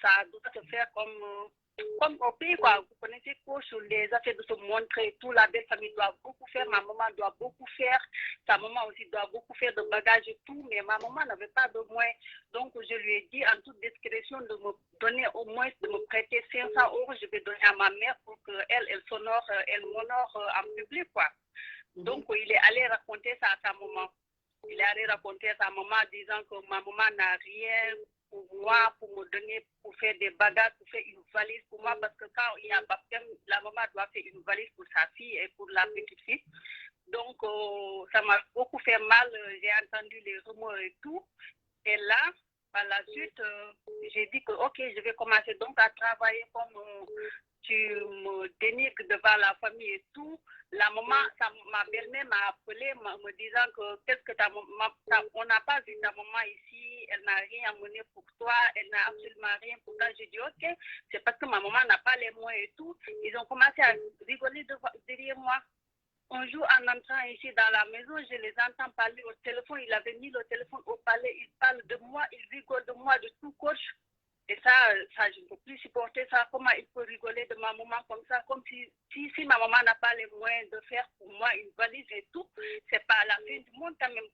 ça doit se faire comme au pays, quoi. Vous connaissez quoi sur les affaires de se montrer, tout, la belle famille doit beaucoup faire, ma maman doit beaucoup faire, sa maman aussi doit beaucoup faire de bagages et tout, mais ma maman n'avait pas de moyens. Donc, je lui ai dit en toute discrétion de me donner au moins, de me prêter 500 €, je vais donner à ma mère pour qu'elle m'honore en public, quoi. Donc, il est allé raconter ça à sa maman. Il est allé raconter à sa maman disant que ma maman n'a rien pour moi, pour me donner, pour faire des bagages, pour faire une valise pour moi, parce que quand il y a un baptême, la maman doit faire une valise pour sa fille et pour la petite fille. Donc, ça m'a beaucoup fait mal. J'ai entendu les rumeurs et tout. Et là, par la suite, j'ai dit que, ok, je vais commencer donc à travailler comme tu me dénigres devant la famille et tout. La maman, ma belle-mère m'a appelé me disant que qu'est-ce que ta maman, on n'a pas vu ta maman ici, elle n'a rien amené pour toi, elle n'a absolument rien pour toi. J'ai dit, ok, c'est parce que ma maman n'a pas les moyens et tout. Ils ont commencé à rigoler derrière moi. Un jour, en entrant ici dans la maison, je les entends parler au téléphone. Il avait mis le téléphone au palais, il parle de moi, il rigole de moi, de tout coach. Et ça, je ne peux plus supporter ça. Comment il peut rigoler de ma maman comme ça, comme si ma maman n'a pas les moyens de faire pour moi une valise et tout, c'est pas la fin du monde quand même.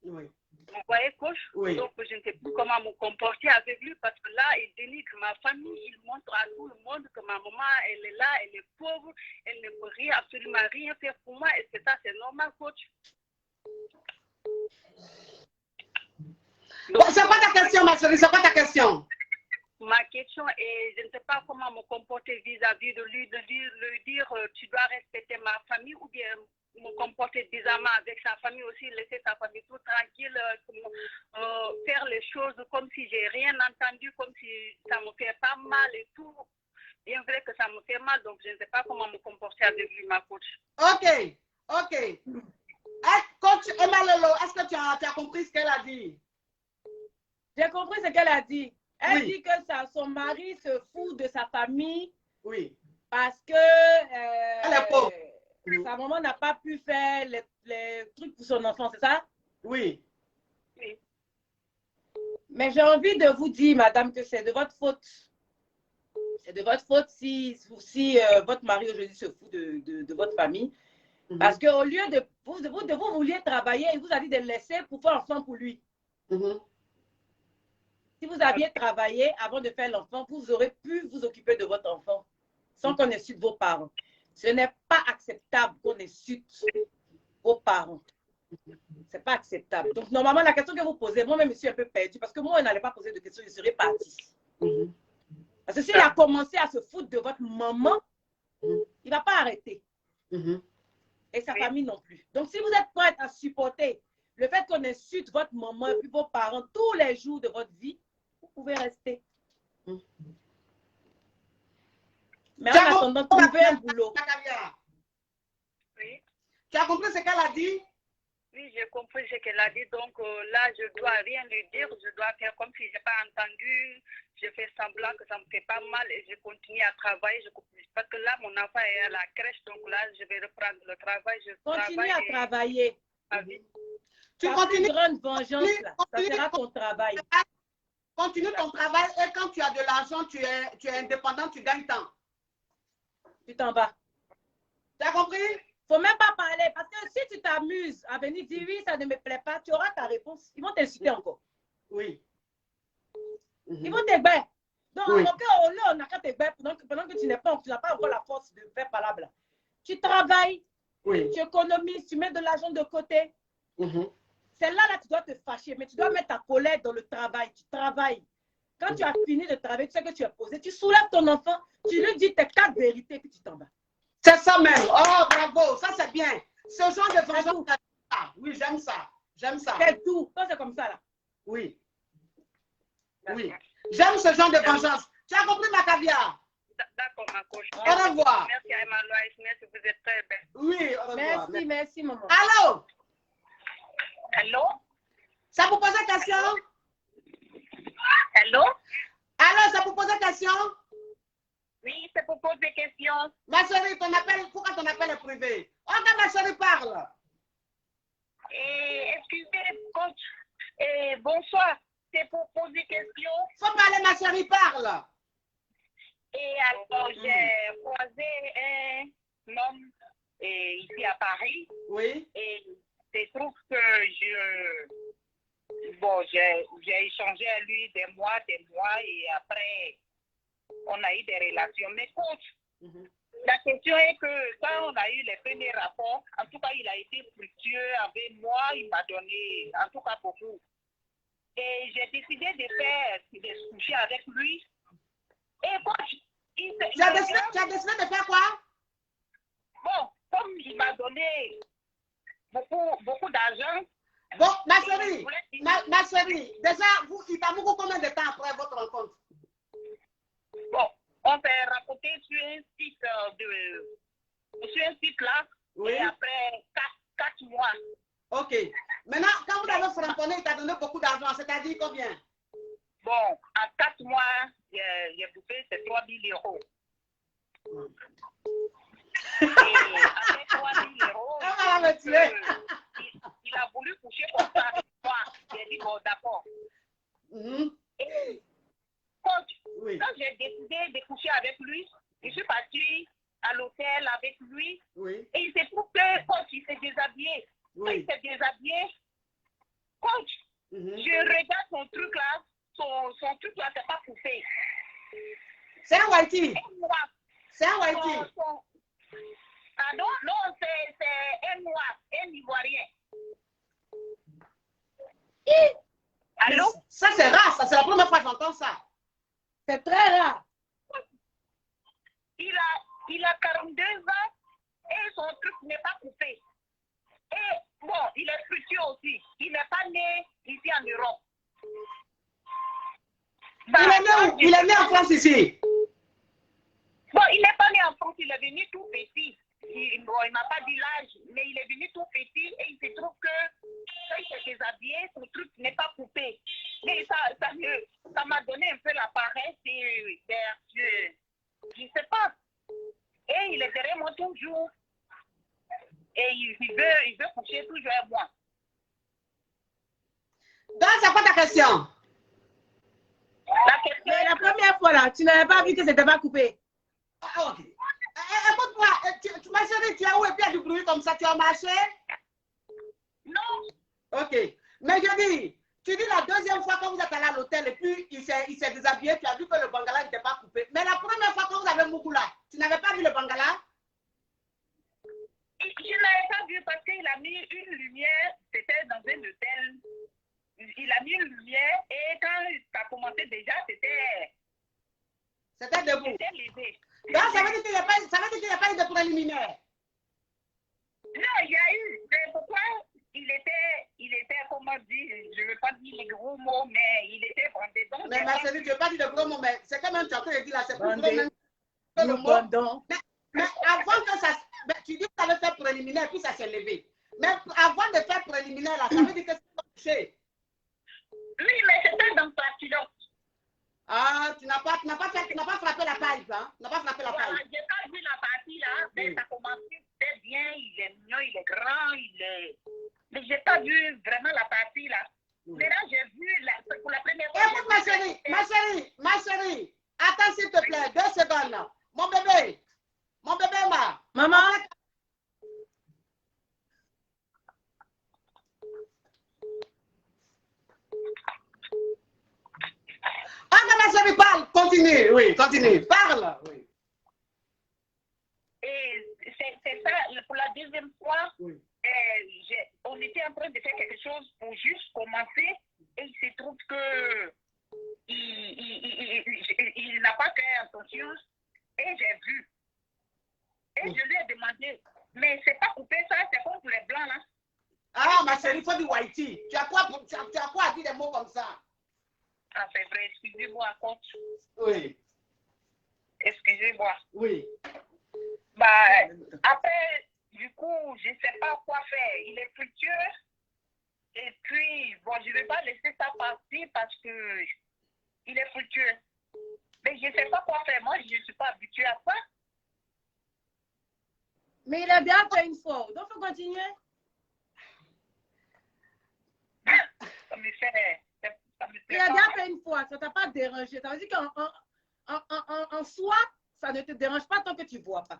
Oui. Vous voyez, coach? Oui. Donc, je ne sais plus comment me comporter avec lui parce que là, il dénigre ma famille, il montre à tout le monde que ma maman, elle est là, elle est pauvre, elle ne peut rien, absolument rien faire pour moi. Est-ce que ça, c'est normal, coach? Bon, c'est quoi ta question, ma chérie? C'est quoi ta question? Ma question est, je ne sais pas comment me comporter vis-à-vis de lui, de lui dire, tu dois respecter ma famille ou bien me comporter bizarrement avec sa famille aussi, laisser sa famille tout tranquille, faire les choses comme si j'ai rien entendu, comme si ça me fait pas mal et tout. Bien vrai que ça me fait mal, donc je ne sais pas comment me comporter avec lui, ma coach. Ok. Coach Emma Lolo, est-ce que tu as compris ce qu'elle a dit? J'ai compris ce qu'elle a dit. Elle Oui. dit que son mari se fout de sa famille. Oui. Parce que Elle est pauvre. sa maman n'a pas pu faire les trucs pour son enfant, c'est ça? Oui. Mais j'ai envie de vous dire, madame, que c'est de votre faute. C'est de votre faute si votre mari aujourd'hui se fout de votre famille. Parce qu'au lieu de vous vouliez travailler, il vous a dit de le laisser pour faire l'enfant pour lui. Si vous aviez travaillé avant de faire l'enfant, vous aurez pu vous occuper de votre enfant sans qu'on insulte vos parents. Ce n'est pas acceptable qu'on insulte vos parents. Ce n'est pas acceptable. Donc, normalement, la question que vous posez, moi-même, je suis un peu perdue parce que moi, je n'allais pas poser de questions, je serais partie. Parce que s'il a commencé à se foutre de votre maman, il ne va pas arrêter. Et sa famille non plus. Donc, si vous êtes prête à supporter le fait qu'on insulte votre maman et puis vos parents tous les jours de votre vie, vous pouvez rester. Mais en attendant, trouvez un boulot. Oui. Tu as compris ce qu'elle a dit? Oui, j'ai compris ce qu'elle a dit. Donc là, je ne dois rien lui dire. Je dois faire comme si je n'ai pas entendu. Je fais semblant que ça ne me fait pas mal et je continue à travailler. Parce que là, mon enfant est à la crèche. Donc là, je vais reprendre le travail. Continue à travailler. Tu ta continues. Plus grande vengeance, là, ça sera ton travail. Continue ton travail et quand tu as de l'argent, tu es indépendant, tu gagnes temps. Tu t'en vas. Tu as compris? Il ne faut même pas parler parce que si tu t'amuses à venir dire oui, ça ne me plaît pas, tu auras ta réponse. Ils vont t'insulter encore. Oui. Ils vont t'égayer. Donc, Oui. on n'a qu'à t'égayer pendant que tu n'as pas encore la force de faire palabre. Tu travailles, oui. Tu économises, tu mets de l'argent de côté. C'est là, tu dois te fâcher, mais tu dois mettre ta colère dans le travail. Tu travailles. Quand tu as fini de travailler, tu sais que tu es posé, tu soulèves ton enfant, tu lui dis tes 4 vérités, puis tu t'en vas. C'est ça même. Oh, bravo. Ça, c'est bien. Ce genre de vengeance. Oui, j'aime ça. J'aime ça. C'est tout. Toi, c'est comme ça, là. Oui. Oui. J'aime ce genre de vengeance. Tu as compris, ma caviar? D'accord, ma coach. Au revoir. Merci à Emma Loïs. Merci, vous êtes très belle. Oui, au revoir. Merci, maman. Allô? Allô? Ça vous pose question? Allô? Allô, ça vous pose question? Oui, c'est pour poser des questions. Ma chérie, pourquoi ton appel est privé? Oh, quand ma chérie parle. Excusez, coach. Bonsoir. C'est pour poser des questions. Faut parler, ma chérie, parle. Et alors, j'ai croisé un homme ici à Paris. Oui. Et il se trouve que j'ai échangé à lui des mois, et après, on a eu des relations. Mais coach, la question est que quand on a eu les premiers rapports, en tout cas, il a été fructueux avec moi, il m'a donné, en tout cas, beaucoup. Et j'ai décidé de coucher avec lui. Et coach, tu as décidé de faire quoi? Bon, comme il m'a donné beaucoup d'argent. Bon, ma chérie, déjà, il t'a beaucoup combien de temps après votre rencontre? Bon, on s'est rapporté sur un site là, oui. Et après 4 mois. Ok. Maintenant, quand vous avez framponné, il t'a donné beaucoup d'argent, c'est-à-dire? dit combien? Bon, en 4 mois, j'ai bouffé, c'est 3 000 €. Et avec 3 000 €, il a voulu coucher comme ça avec moi. J'ai dit, bon, d'accord. Et coach, quand j'ai décidé de coucher avec lui, je suis partie à l'hôtel avec lui. Et il se trouve que coach, il s'est déshabillé. Quand il s'est déshabillé, coach, je regarde son truc là, son truc là, c'est pas poussé. C'est un whitey. C'est un whitey. Pardon? Non, c'est un noir, un ivoirien. Allô? Ça, c'est rare, ça. C'est la première fois que j'entends ça. C'est très rare. Il a 42 ans et son truc n'est pas coupé. Et bon, il est fructueux aussi. Il n'est pas né ici en Europe. Il est né où? Il est né en France ici. Bon, il n'est pas né en France, il est venu tout petit. Il m'a pas dit l'âge, mais il est venu tout petit et il se trouve que quand il s'est déshabillé, son truc n'est pas coupé. Mais ça m'a donné un peu la paresse et je sais pas. Et il est derrière moi toujours. Et il veut coucher toujours avec moi. Donc, c'est quoi ta question? La question. Mais la première fois là, tu n'avais pas vu que c'était pas coupé. Ah, ok. Écoute-moi, ma chérie, tu es où et puis il y a du bruit comme ça, tu as marché? Non. Ok. Mais je dis, tu dis la deuxième fois quand vous êtes allé à l'hôtel et puis il s'est déshabillé, tu as vu que le bangala n'était pas coupé. Mais la première fois quand vous avez Mougoula, tu n'avais pas vu le bangala? Je ne l'avais pas vu parce qu'il a mis une lumière, c'était dans un hôtel. Il a mis une lumière et quand ça a commencé déjà, c'était debout. C'était léger. Donc, ça veut dire qu'il n'y a pas eu de préliminaire. Non, il y a eu. Mais pourquoi il était, comment dire, je ne veux pas dire les gros mots, mais il était vendédon. Mais ma chérie, tu ne veux pas dire de gros mots, mais c'est quand même, tu as dit là, c'est plus gros même que le mot. Mais avant que ça, tu dis que ça veut faire préliminaire, puis ça s'est levé. Mais avant de faire préliminaire, là, ça veut dire que c'est touché. Oui, mais c'était dans sa culotte. Ah, tu n'as pas frappé la paille, hein? Tu n'as pas frappé la paille. Voilà, j'ai pas vu la partie là, mais ça commence très bien, il est mignon, il est grand, mais j'ai pas vu vraiment la partie là. Mais là, j'ai vu pour la première fois. Écoute, ma chérie, attends s'il te plaît, 2 secondes. Mon bébé, Maman. Ah, ma chérie, parle, continue, parle. Oui. Et c'est ça, pour la deuxième fois, on était en train de faire quelque chose pour juste commencer et il se trouve que il n'a pas fait attention et j'ai vu. Et je lui ai demandé, mais c'est pas coupé ça, c'est comme pour les blancs là. Ah, ma chérie, il faut du whitey. Tu as quoi à dire des mots comme ça? Ah, c'est vrai, excusez-moi, coach. Oui. Excusez-moi. Oui. Bah, après, du coup, je ne sais pas quoi faire. Il est fructueux. Et puis, bon, je ne vais pas laisser ça partir parce que il est fructueux. Mais je ne sais pas quoi faire. Moi, je ne suis pas habituée à ça. Mais il a bien fait une fois. Donc, il faut continuer. Ça me fait... Il a bien fait une fois. Ça ne t'a pas dérangé. Ça veut dire qu'en soi, ça ne te dérange pas tant que tu ne vois pas.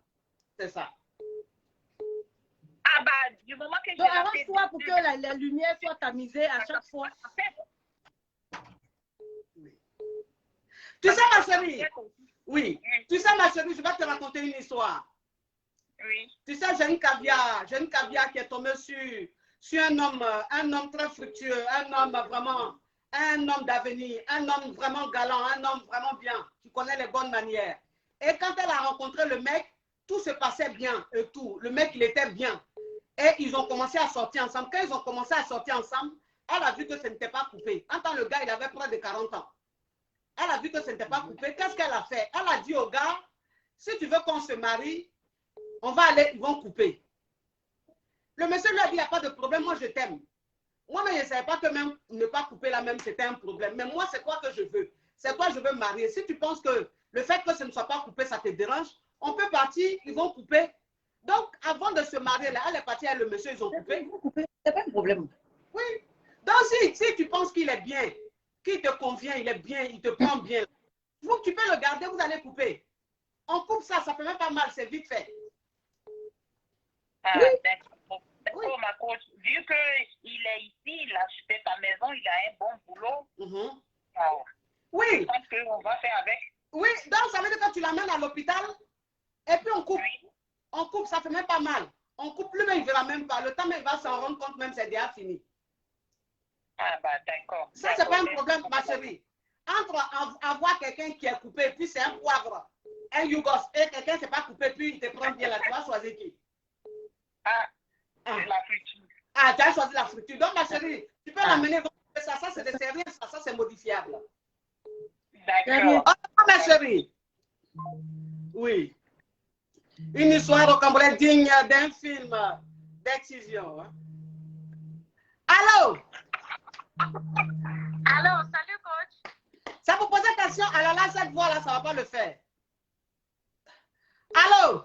C'est ça. Ah bah, du moment que donc, arrange-toi pour que la lumière soit tamisée à chaque fois. Oui. Tu sais, ma chérie, oui. Tu sais, ma chérie, je vais te raconter une histoire. Oui. Tu sais, j'ai une caviar qui est tombée sur un homme très fructueux, un homme d'avenir, un homme vraiment galant, un homme vraiment bien, qui connaît les bonnes manières. Et quand elle a rencontré le mec, tout se passait bien et tout. Le mec, il était bien. Et ils ont commencé à sortir ensemble. Quand ils ont commencé à sortir ensemble, elle a vu que ce n'était pas coupé. Quand le gars, il avait près de 40 ans. Elle a vu que ce n'était pas coupé. Qu'est-ce qu'elle a fait? Elle a dit au gars, si tu veux qu'on se marie, on va aller, ils vont couper. Le monsieur lui a dit, il n'y a pas de problème, moi je t'aime. Moi-même, je ne savais pas que même ne pas couper là même, c'était un problème. Mais moi, c'est quoi que je veux? C'est quoi je veux marier? Si tu penses que le fait que ce ne soit pas coupé, ça te dérange, on peut partir, ils vont couper. Donc, avant de se marier, là, elle est partie avec le monsieur, ils ont coupé. C'est pas un problème. Oui. Donc, si tu penses qu'il est bien, qu'il te convient, il est bien, il te prend bien, tu peux le garder, vous allez couper. On coupe ça, ça ne fait même pas mal, c'est vite fait. Ah, Oui. d'accord, oui. Ma coach. Vu qu'il est ici, il a acheté ta maison, il a un bon boulot. Oui. Je pense qu'on va faire avec. Oui, donc ça veut dire que tu l'amènes à l'hôpital et puis on coupe. Oui. On coupe, ça fait même pas mal. On coupe, lui, mais il ne verra même pas. Le temps, il va s'en rendre compte, même c'est déjà fini. Ah, bah, d'accord. Ça, c'est pas un problème, ma chérie. Entre avoir quelqu'un qui est coupé, puis c'est un poivre, un yougos, et quelqu'un qui n'est pas coupé, puis il te prend bien là, tu vas choisir qui? La friture. Ah, tu as choisi la friture. Donc, ma chérie, tu peux l'amener. Ça c'est des sérieux, ça c'est modifiable. D'accord. Oh, ma chérie. Oui. Une histoire au Cambodge digne d'un film d'excision. Hein? Allô? Allô, salut coach. Ça vous pose question? Alors là, cette voix-là, ça ne va pas le faire. Allô?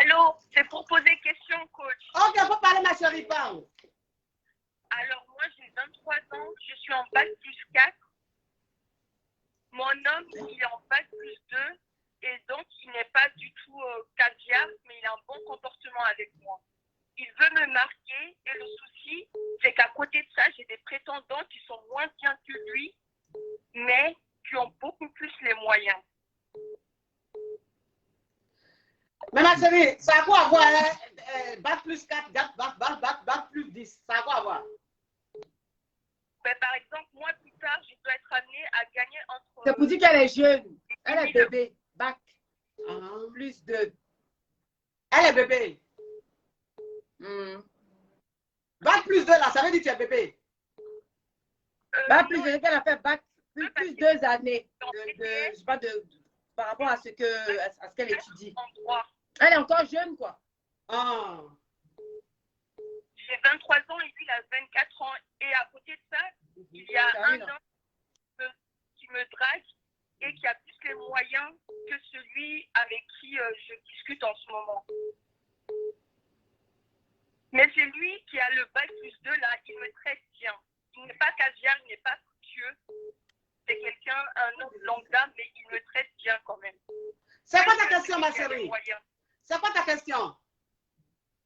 Allô, c'est pour poser question, coach. Ok, il faut parler, ma chérie, parle. Alors, moi, j'ai 23 ans, je suis en bac plus 4. Mon homme, il est en bac plus 2, et donc, il n'est pas du tout caviar, mais il a un bon comportement avec moi. Il veut me marquer, et le souci, c'est qu'à côté de ça, j'ai des prétendants qui sont moins bien que lui, mais qui ont beaucoup plus les moyens. Mais ma chérie, ça a quoi à voir, bac plus 4, bac plus 10, ça a quoi à voir? Mais par exemple, moi, plus tard, je dois être amenée à gagner entre... C'est pour dire qu'elle est jeune. Elle est bébé. Bac. Plus 2. Elle est bébé. Bac plus 2, là, ça veut dire que tu es bébé. Bac plus 2, qu'elle a fait bac plus 2 années. Je sais pas, par rapport à ce qu'elle étudie. Elle est encore jeune, quoi. J'ai 23 ans et lui, il a 24 ans. Et à côté de ça, il y a un homme qui me drague et qui a plus les moyens que celui avec qui je discute en ce moment. Mais c'est lui qui a le bac plus 2 là, il me traite bien. Il n'est pas caviar, il n'est pas fructueux. C'est quelqu'un, un homme lambda, mais il me traite bien quand même. C'est quoi ta question, ma chérie? C'est quoi ta question?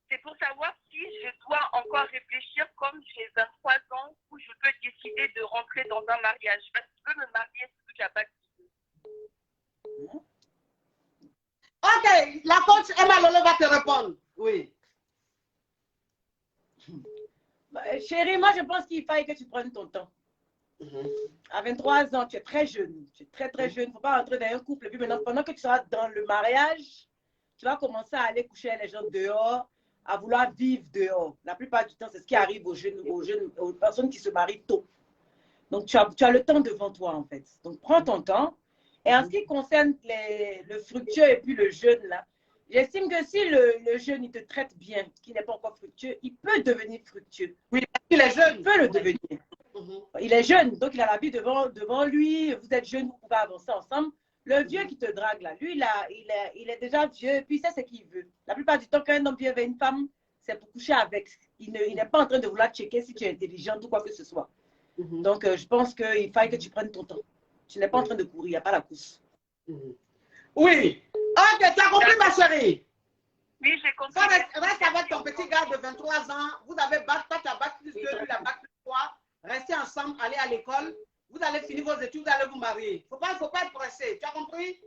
C'est pour savoir si je dois encore réfléchir comme j'ai 23 ans où je peux décider de rentrer dans un mariage. Parce qu'il veut me marier celui qui a bac plus 2. Ok, la coach Emma Lolo va te répondre. Oui. Chérie, moi je pense qu'il faille que tu prennes ton temps. À 23 ans, tu es très jeune. Tu es très très jeune. Il ne faut pas rentrer dans un couple. Et puis maintenant, pendant que tu seras dans le mariage, tu vas commencer à aller coucher avec les gens dehors, à vouloir vivre dehors. La plupart du temps, c'est ce qui arrive aux personnes qui se marient tôt. Donc, tu as le temps devant toi, en fait. Donc, prends ton temps. Et en ce qui concerne le fructueux et puis le jeune, là, j'estime que si le jeune, il te traite bien, qu'il n'est pas encore fructueux, il peut devenir fructueux. Oui, il est jeune. Il peut le devenir. Il est jeune, donc il a la vie devant lui. Vous êtes jeune, vous pouvez avancer ensemble. Le vieux qui te drague là, lui, il est déjà vieux, puis c'est ce qu'il veut. La plupart du temps, quand un homme vient vers une femme, c'est pour coucher avec. Il n'est pas en train de vouloir checker si tu es intelligente ou quoi que ce soit. Donc, je pense qu'il faille que tu prennes ton temps. Tu n'es pas en train de courir, il n'y a pas la course. Oui. Ok, tu as compris, ma chérie? Oui, j'ai compris. Reste avec ton petit gars de 23 ans. Vous avez bac, toi tu as bac plus 2, lui la bac plus 3. Restez ensemble, allez à l'école. Vous allez finir vos études, vous allez vous marier. Il ne faut pas être pressé. Tu as compris?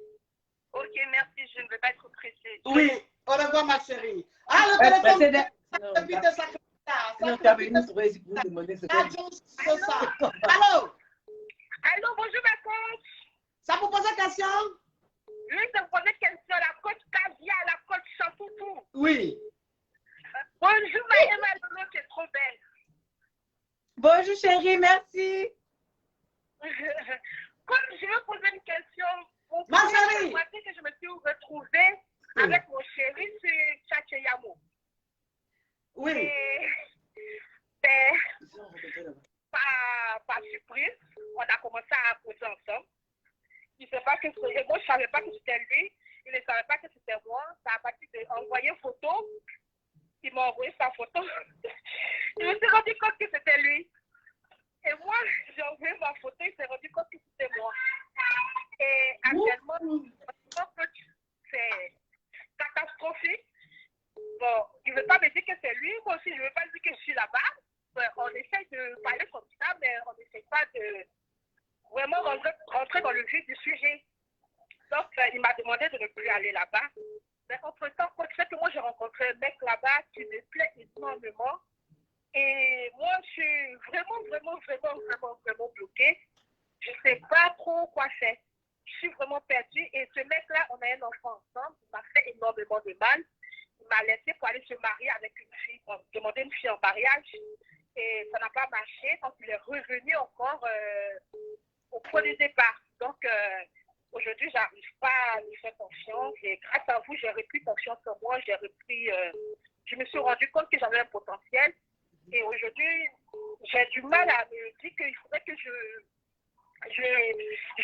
Ok, merci, je ne vais pas être pressée. Oui, au revoir, ma chérie. Ah, le téléphone. Allô? Allô, bonjour ma coach. Ça vous pose question? Oui, ça vous pose question. La coach Caviar, la coach Champoutou. Oui. Bonjour, Madame Lolo, tu es trop belle. Bonjour, chérie, merci. Comme je veux poser une question, ma chérie, que je me suis retrouvée avec mon chéri, c'est Tchatcheyamo. Oui. par surprise, on a commencé à causer ensemble. Il ne sait pas que c'était moi, je ne savais pas que c'était lui. Il ne savait pas que c'était moi. Ça a parti d'envoyer une photo. Il m'a envoyé sa photo. Je me suis rendu compte que c'était lui. Et moi, j'ai envoyé ma photo, il s'est rendu compte que c'était moi. Et actuellement, c'est catastrophique. Bon, il ne veut pas me dire que c'est lui, moi aussi, je ne veux pas dire que je suis là-bas. On essaie de parler comme ça, mais on n'essaie pas de vraiment rentrer dans le vif du sujet. Donc, il m'a demandé de ne plus aller là-bas. Mais entre-temps, quand tu sais que moi, j'ai rencontré un mec là-bas qui me plaît énormément. Et moi, je suis vraiment bloquée. Je ne sais pas trop quoi faire. Je suis vraiment perdue. Et ce mec-là, on a un enfant ensemble. Il m'a fait énormément de mal. Il m'a laissé pour aller se marier avec une fille, pour demander une fille en mariage. Et ça n'a pas marché. Donc, il est revenu encore au point de départ. Donc, aujourd'hui, je n'arrive pas à lui faire confiance. Et grâce à vous, j'ai repris confiance en moi. Je me suis rendu compte que j'avais un potentiel. Et aujourd'hui, j'ai du mal à me dire qu'il faudrait que je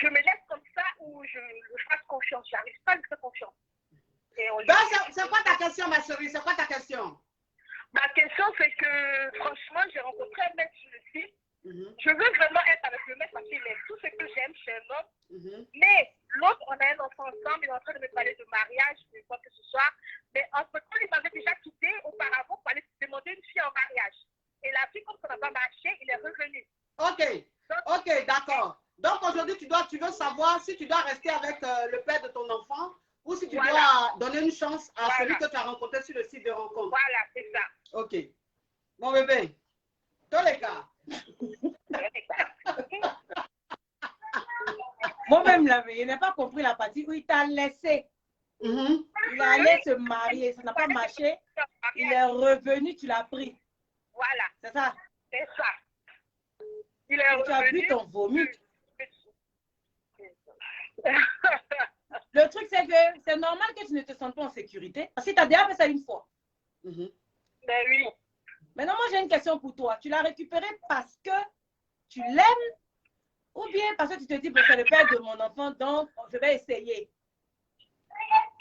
me laisse comme ça ou je fasse confiance. Je n'arrive pas à lui faire confiance. C'est quoi ta question, ma chérie? C'est quoi ta question? Ma question, c'est que franchement, j'ai rencontré un mec sur le site. Je veux vraiment être avec le mec parce qu'il est tout ce que j'aime chez un homme. Mais l'autre, on a un enfant ensemble, il est en train de me parler de mariage, de quoi que ce soit. Mais entre-temps, il m'avait déjà quitté auparavant pour aller demander une fille en mariage. Et la fille, comme ça n'a pas marché, il est revenu. Ok, d'accord. Donc aujourd'hui, tu veux savoir si tu dois rester avec le père de ton enfant ou si tu dois donner une chance à celui que tu as rencontré sur le site de rencontre. Voilà, c'est ça. Ok. Mon bébé, tous les cas. Moi-même, il n'a pas compris la partie où il t'a laissé. Il allait se marier, ça n'a pas marché. Il est revenu, tu l'as pris. Voilà. C'est ça? C'est ça. Il est tu as revenu. bu ton vomi. Le truc, c'est que c'est normal que tu ne te sentes pas en sécurité. Parce que tu as déjà fait ça une fois. Ben oui. Maintenant, moi, j'ai une question pour toi. Tu l'as récupéré parce que tu l'aimes ou bien parce que tu te dis, bon, c'est le père de mon enfant, donc je vais essayer?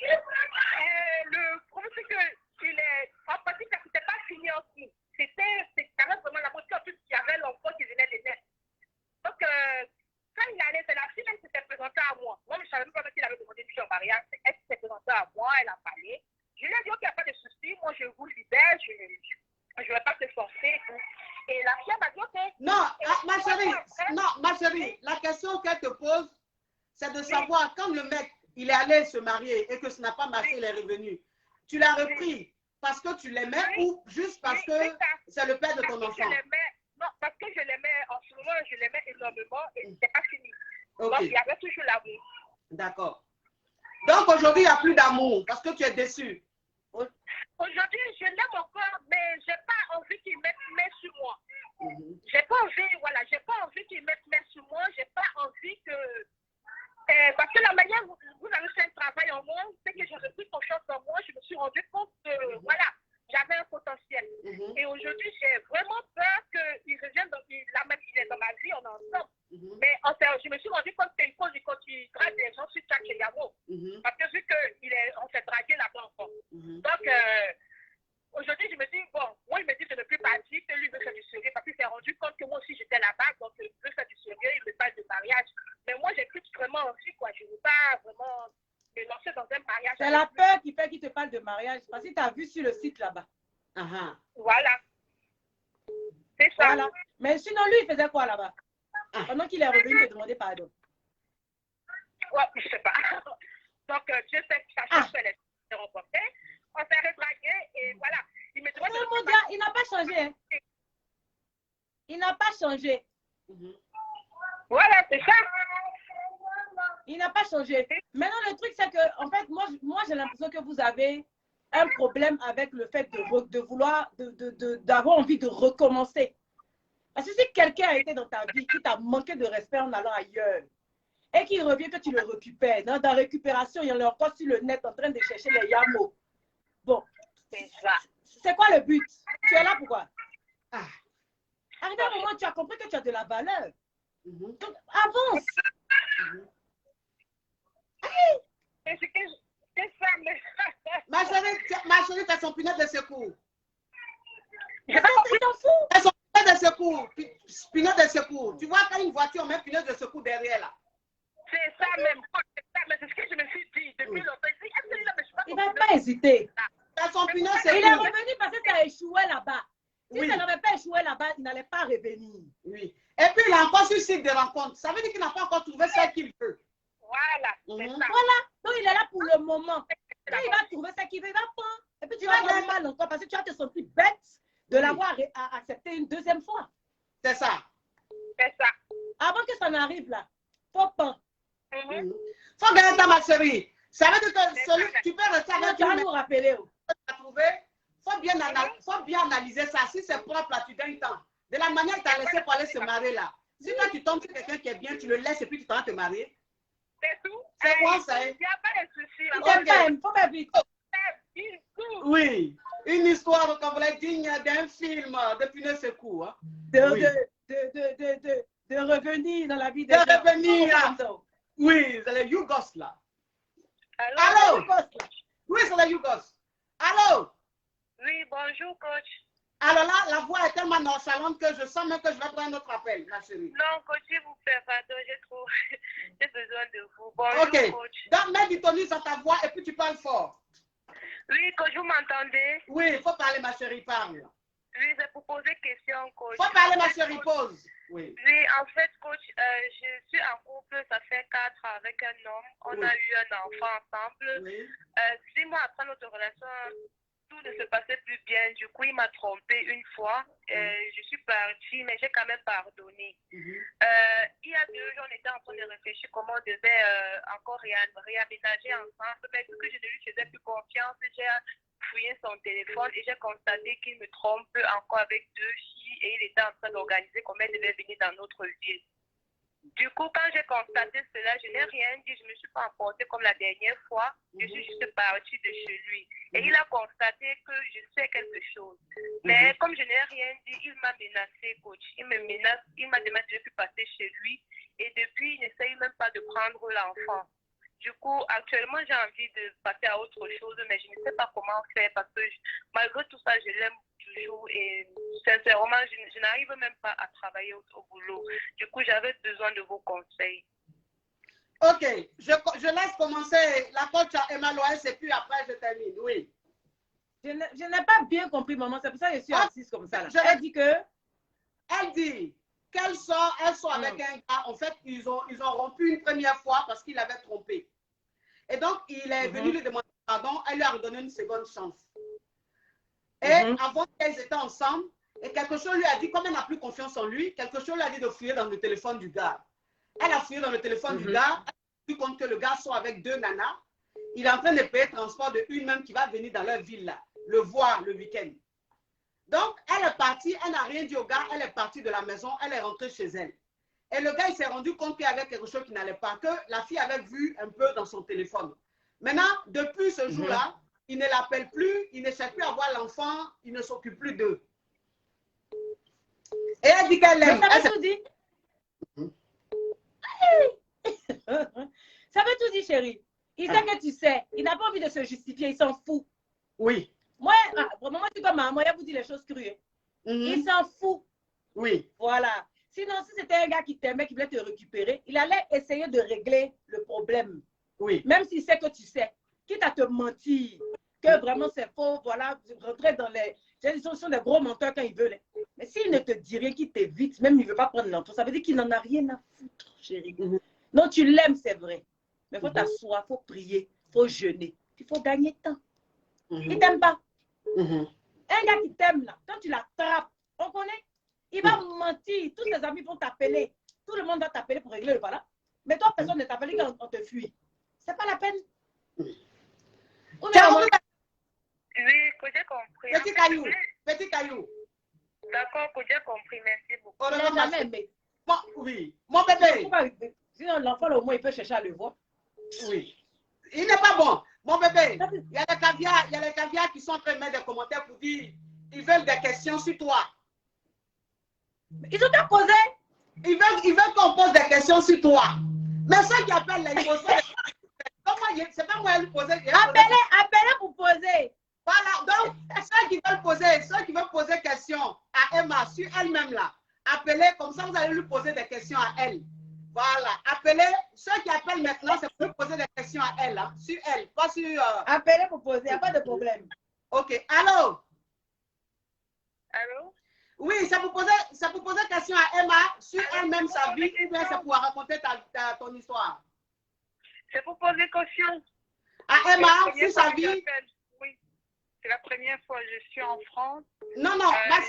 Le problème, c'est qu'il est en pratique, ça n'était pas fini aussi. C'était vraiment la moitié en plus qu'il y avait l'enfant qui venait de naître. Donc, quand il allait, c'est la fille même qui s'est présentée à moi. Moi, je ne savais même pas qu'il avait demandé une fille en mariage. Elle s'est présentée à moi, elle a parlé. Je lui ai dit, OK, il n'y a pas de souci. Moi, je vous libère. Je ne vais pas te forcer. Et la fille m'a dit, OK. Non, ma chérie, la question qu'elle te pose, c'est de savoir quand le mec, il est allé se marier et que ça n'a pas marché, il est revenu. Tu l'as repris parce que tu l'aimais ou juste parce que c'est le père de ton enfant? Non, parce que je l'aimais, en ce moment, je l'aimais énormément et c'était pas fini. Donc, il y avait toujours l'amour. D'accord. Donc, aujourd'hui, il n'y a plus d'amour parce que tu es déçu. Aujourd'hui, je l'aime encore, mais je n'ai pas envie qu'il mette main sur moi. J'ai pas envie qu'il mette main sur moi. J'ai pas envie que... parce que la manière dont vous avez fait un travail en moi, c'est que j'ai repris confiance en moi. Je me suis rendu compte que, voilà, j'avais un potentiel. Et aujourd'hui, j'ai vraiment peur qu'il revienne il est dans ma vie, on est ensemble. Mais je me suis rendu compte qu'il faut qu'il drague des gens sur Tchak et Yamo. Parce que vu qu'on s'est dragué là-bas encore. Donc, aujourd'hui, je me dis, bon, moi, il me dit de ne plus partir, que lui veut faire du sérieux, parce qu'il s'est rendu compte que moi aussi, j'étais là-bas, donc il veut faire du sérieux, il veut pas de mariage. Mais moi, j'ai plus vraiment envie, quoi. Je ne veux pas vraiment me lancer dans un mariage. C'est la peur qui fait qu'il te parle de mariage, parce que tu as vu sur le site là-bas. Voilà. C'est ça. Voilà. Mais sinon, lui, il faisait quoi là-bas? Pendant qu'il est revenu te demander pardon. Ouais, je sais pas. Donc, je sais que ça change les rencontrer. On s'est redragué et voilà. Il me demande mon gars, il n'a pas changé. Hein. Il n'a pas changé. Voilà, c'est ça. Il n'a pas changé. Maintenant, le truc, c'est que, en fait, moi j'ai l'impression que vous avez un problème avec le fait de vouloir, d'avoir envie de recommencer. Parce que si quelqu'un a été dans ta vie qui t'a manqué de respect en allant ailleurs et qu'il revient que tu le récupères, dans la récupération, il y en a encore sur le net en train de chercher les yamos. Bon, c'est ça. C'est quoi le but? Tu es là pourquoi? Arrivé à un moment, tu as compris que tu as de la valeur. Donc, avance. Mais c'est que ça, mais... Ma chérie, t'as son pinot de secours. Il s'en fout. T'as son pinot de secours. Pinot de secours. Tu vois, quand une voiture met pinot de secours derrière là. C'est ça même. Mais c'est ce que je me suis dit depuis longtemps. Il ne va pas hésiter. T'as son pinot de Il est secours. revenu parce que ça a échoué là-bas. Si Oui. ça n'avait pas échoué là-bas, il n'allait pas revenir. Oui. Et puis, il a encore sur site de rencontre. Ça veut dire qu'il n'a pas encore trouvé ce qu'il veut. Voilà, c'est ça. Voilà. Donc, il est là pour le moment. Quand il va trouver ce qu'il veut, il va prendre. Et puis, tu vas avoir mal encore parce que tu vas te sentir bête de l'avoir accepté une deuxième fois. C'est ça. C'est ça. Avant que ça n'arrive là, faut pas. Faut gagner ta ma chérie. Ça veut dire que celui, tu peux rester avec Tu vas lui, nous rappeler. faut bien analyser ça. Si c'est propre, là, tu gagnes temps. De la manière que tu as laissé pour aller se marier là. Si toi, tu tombes sur quelqu'un qui est bien, tu le laisses et puis tu t'en vas te marier. C'est tout. C'est quoi ça? Il n'y a pas de souci. Il faut pas vite. Oui. Une histoire, comme vous l'avez dit, d'un film de Pinot Secours. Hein? De revenir dans la vie des De gens. revenir. Oui, c'est le Yougos là. Allô? Allô? Oui, c'est le Yougos. Allô? Oui, bonjour, coach. Alors là, la voix est tellement nonchalante que je sens même que je vais prendre un autre appel, ma chérie. Non, coach, s'il vous plaît, pardon, j'ai besoin de vous. Bonjour, Ok. coach. Donc, mets du tonus dans ta voix et puis tu parles fort. Oui, coach, vous m'entendez? Oui, il faut parler, ma chérie, parle. Oui, c'est pour poser question, coach. Il faut parler, ma chérie, pause. Oui. Oui, en fait, coach, je suis en couple, ça fait 4 ans avec un homme. On a eu un enfant ensemble. Oui. 6 mois après notre relation, tout ne se passait plus bien. Du coup, il m'a trompée une fois. Je suis partie, mais j'ai quand même pardonné. Il y a 2 jours, on était en train de réfléchir comment on devait encore réaménager ensemble. Mais vu que je ne lui faisais plus confiance, j'ai fouillé son téléphone et j'ai constaté qu'il me trompe encore avec 2 filles et il était en train d'organiser comment elle devait venir dans notre ville. Du coup, quand j'ai constaté cela, je n'ai rien dit, je ne me suis pas emportée comme la dernière fois, je suis juste partie de chez lui. Et il a constaté que je sais quelque chose. Mais comme je n'ai rien dit, il m'a menacé, coach. Il me menace, il m'a demandé de ne plus passer chez lui. Et depuis, il n'essaye même pas de prendre l'enfant. Du coup, actuellement, j'ai envie de passer à autre chose, mais je ne sais pas comment faire parce que malgré tout ça, je l'aime toujours et sincèrement, je n'arrive même pas à travailler au boulot. Du coup, j'avais besoin de vos conseils. Ok, je laisse commencer la coach à Emma Loès et puis après je termine. Oui. Je n'ai pas bien compris, maman. C'est pour ça que je suis assise comme ça. Là. Elle dit que... Elle dit qu'elle sort avec un gars. En fait, ils ont rompu une première fois parce qu'il avait trompé. Et donc, il est venu lui demander pardon. Elle lui a redonné une seconde chance. Et avant qu'elles étaient ensemble, et quelque chose lui a dit, comme elle n'a plus confiance en lui, quelque chose lui a dit de fouiller dans le téléphone du gars. Elle a fouillé dans le téléphone du gars. Elle a vu compte que le gars sort avec 2 nanas. Il est en train de payer le transport de une même qui va venir dans leur ville là, le voir le week-end. Donc, elle est partie, elle n'a rien dit au gars, elle est partie de la maison, elle est rentrée chez elle. Et le gars, il s'est rendu compte qu'il y avait quelque chose qui n'allait pas, que la fille avait vu un peu dans son téléphone. Maintenant, depuis ce jour-là, il ne l'appelle plus, il ne cherche plus à voir l'enfant, il ne s'occupe plus d'eux. Et elle dit qu'elle l'aime. Ça veut tout dire. Ça veut tout dire, chérie. Il sait que tu sais. Il n'a pas envie de se justifier, il s'en fout. Oui. Moi, c'est comme maman, il vous dit les choses crues. Il s'en fout. Oui. Voilà. Sinon, si c'était un gars qui t'aimait, qui voulait te récupérer, il allait essayer de régler le problème. Oui. Même s'il sait que tu sais. Quitte à te mentir, que vraiment c'est faux, voilà, rentrer dans les... Ils sont des gros menteurs quand ils veulent. Mais s'il ne te dit rien, qu'il t'évite, même il ne veut pas prendre l'enfant, ça veut dire qu'il n'en a rien à foutre, chérie. Non, tu l'aimes, c'est vrai. Mais il faut t'asseoir, il faut prier, il faut jeûner. Il faut gagner temps. Il ne t'aime pas. Un gars qui t'aime, là, quand tu l'attrapes, on connaît, il va mentir. Tous ses amis vont t'appeler. Tout le monde va t'appeler pour régler le voilà. Mais toi, personne ne t'appelle quand on te fuit. C'est pas la peine. Oui, que j'ai compris. Petit caillou. D'accord, que j'ai compris, merci beaucoup. Il n'a jamais aimé. Bon, oui. Mon bébé. Sinon, l'enfant, au moins, il peut chercher à le voir. Oui. Il n'est pas bon. Mon bébé, il y a les caviars qui sont en train de mettre des commentaires pour dire ils veulent des questions sur toi. Ils ont qu'à poser. Ils veulent qu'on pose des questions sur toi. Mais ceux qui appellent là, ils posent des questions. C'est pas moi qui poser. Appelez pour poser. Voilà, donc ceux qui veulent poser questions à Emma sur elle-même là, appelez, comme ça vous allez lui poser des questions à elle. Voilà, appelez, ceux qui appellent maintenant, c'est pour lui poser des questions à elle, hein, sur elle, pas sur... Appelez pour poser, il n'y a pas de problème. Ok, allô? Allô? Oui, c'est pour poser question à Emma sur elle-même sa vie, ou bien c'est pour raconter ton histoire? C'est pour poser question. À Emma, sur sa vie? Oui, c'est la première fois que je suis en France. Non, non, ma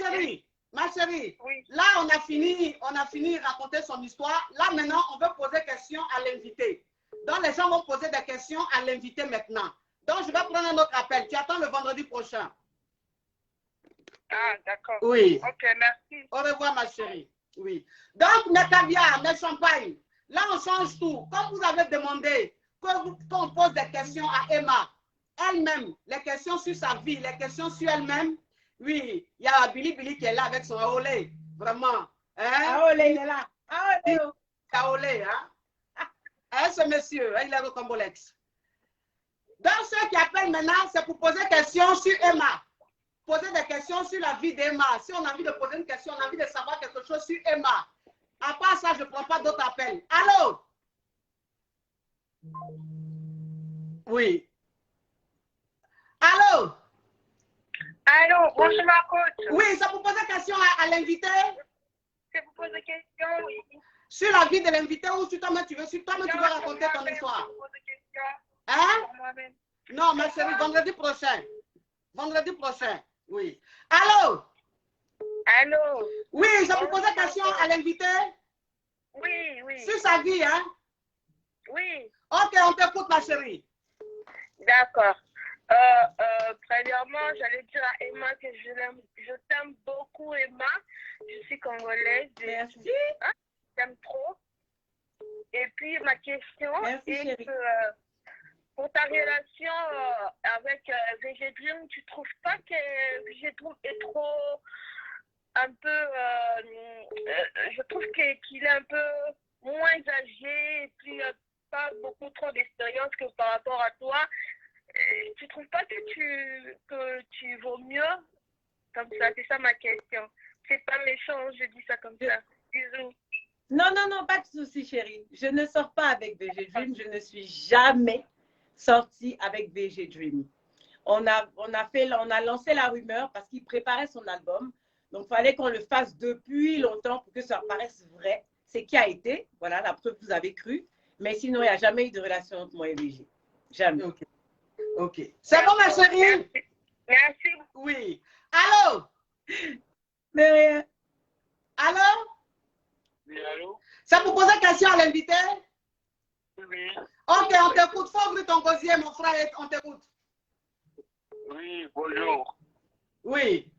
chérie, oui. Là on a fini de raconter son histoire. Là maintenant, on veut poser question à l'invité. Donc les gens vont poser des questions à l'invité maintenant. Donc je vais prendre un autre appel. Tu attends le vendredi prochain. Ah, d'accord. Oui. Ok, merci. Au revoir ma chérie. Oui. Donc mes caviars, mes champagnes, là on change tout. Comme vous avez demandé qu'on pose des questions à Emma, elle-même, les questions sur sa vie, les questions sur elle-même. Oui, il y a Billy qui est là avec son Aolé. Vraiment. Hein? Aolé, il est là. Aolé, hein? Hein, ce monsieur, hein, il est rocambolex. Donc, ceux qui appellent maintenant, c'est pour poser des questions sur Emma. Poser des questions sur la vie d'Emma. Si on a envie de poser une question, on a envie de savoir quelque chose sur Emma. À part ça, je ne prends pas d'autres appels. Allô? Oui. Allô? Allô, bonjour ma coach. Oui, ça vous poser question à l'invité? C'est pour poser question, oui. Sur la vie de l'invité ou sur toi-même, tu veux raconter ton histoire? Hein? Non, ma chérie, vendredi prochain. Vendredi prochain, oui. Allô? Allô? Oui, ça vous poser question à l'invité? Oui, oui. Sur sa vie, hein? Oui. Ok, on t'écoute, ma chérie. D'accord. Premièrement, j'allais dire à Emma que je t'aime beaucoup, Emma. Je suis congolaise. Merci. Je t'aime trop. Et puis, ma question est que pour ta relation avec VG Dream, tu ne trouves pas que VG Dream est trop un peu... je trouve qu'il est un peu moins âgé et puis pas beaucoup trop d'expérience que par rapport à toi. Tu trouves pas que tu vaux mieux comme ça? C'est ça ma question. C'est pas méchant, je dis ça comme ça. Bisous. Non, non, non, pas de souci, chérie. Je ne sors pas avec VG Dream. Je ne suis jamais sortie avec VG Dream. On a lancé la rumeur parce qu'il préparait son album. Donc, il fallait qu'on le fasse depuis longtemps pour que ça paraisse vrai. C'est qui a été. Voilà, la preuve, vous avez cru. Mais sinon, il n'y a jamais eu de relation entre moi et VG. Jamais. Ok. Ok. C'est bon, ma chérie? Merci. Oui. Allô? Mais rien. Allô? Oui, allô? Ça vous poser question à l'invité? Oui. Ok, on t'écoute. Faut ouvrir ton gosier, mon frère, on t'écoute. Oui, bonjour. Oui.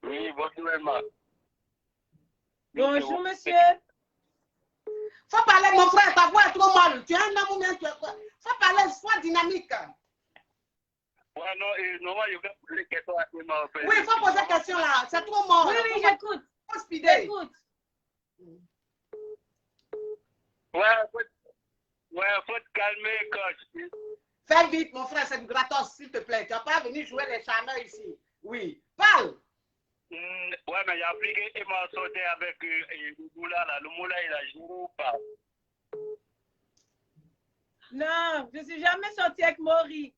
Oui, bonjour Emma. Bonjour, monsieur. Faut parler, mon frère, ta voix est trop mal. Tu es un homme ou bien tu es quoi? Faut parler, sois dynamique. Ouais, non, normalement, je vais poser question à Emma. Oui, il faut poser question là. C'est trop mort. Oui, oui, j'écoute. Faut speeder. J'écoute. Ouais, faut te calmer, coach. Fais vite, mon frère, c'est du gratos, s'il te plaît. Tu n'as pas venu jouer les charmeurs ici. Oui. Parle. Ouais, mais il y a plus qu'Emma sauté avec le moula là. Le moula, il a joué ou pas? Non, je ne suis jamais sortie avec Maury.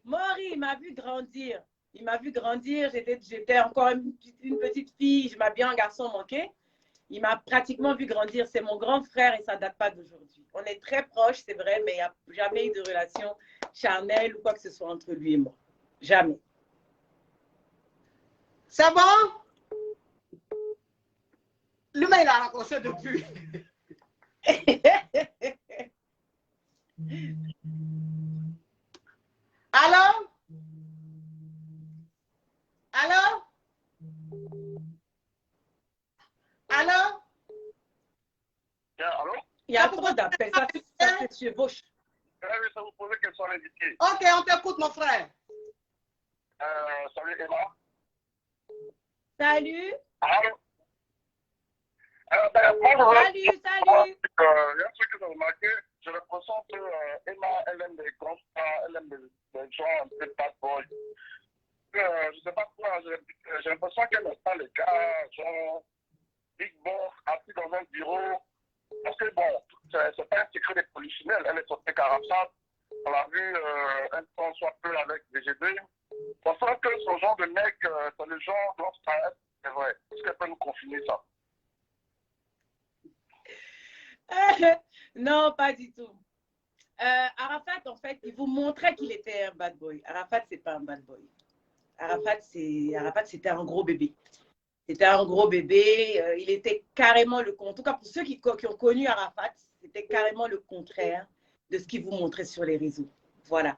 Maury, il m'a vu grandir. Il m'a vu grandir. J'étais encore une petite fille. Je m'habillais en garçon manqué. Il m'a pratiquement vu grandir. C'est mon grand frère et ça ne date pas d'aujourd'hui. On est très proches, c'est vrai, mais il n'y a jamais eu de relation charnelle ou quoi que ce soit entre lui et moi. Jamais. C'est bon? Lui-même, il a raccroché depuis. Allô? Allô? Allô? Allô? Il y a trop d'appels. Ça se chevauche. Ça vous pose question à l'invité. Ok, on t'écoute, mon frère. Salut Emma. Salut. Allô? Salut. Il y a un truc que j'ai remarqué, j'ai l'impression que Emma, elle aime les grands stars, elle aime les gens un peu bad boy. Je sais pas quoi, j'ai l'impression qu'elle n'aime pas les gars, genre big boss, assis dans un bureau. Parce que bon, c'est pas un secret des polichinelles, elle est sortie Carafat, on l'a vu un temps soit peu avec VGD. On sent que ce genre de mec, c'est le genre dont ça c'est vrai. Est-ce qu'elle peut nous confirmer ça? Non, pas du tout. Arafat, en fait, il vous montrait qu'il était un bad boy. Arafat, c'est pas un bad boy. Arafat, c'était un gros bébé. C'était un gros bébé. Il était carrément le contraire. En tout cas, pour ceux qui ont connu Arafat, c'était carrément le contraire de ce qu'il vous montrait sur les réseaux. Voilà.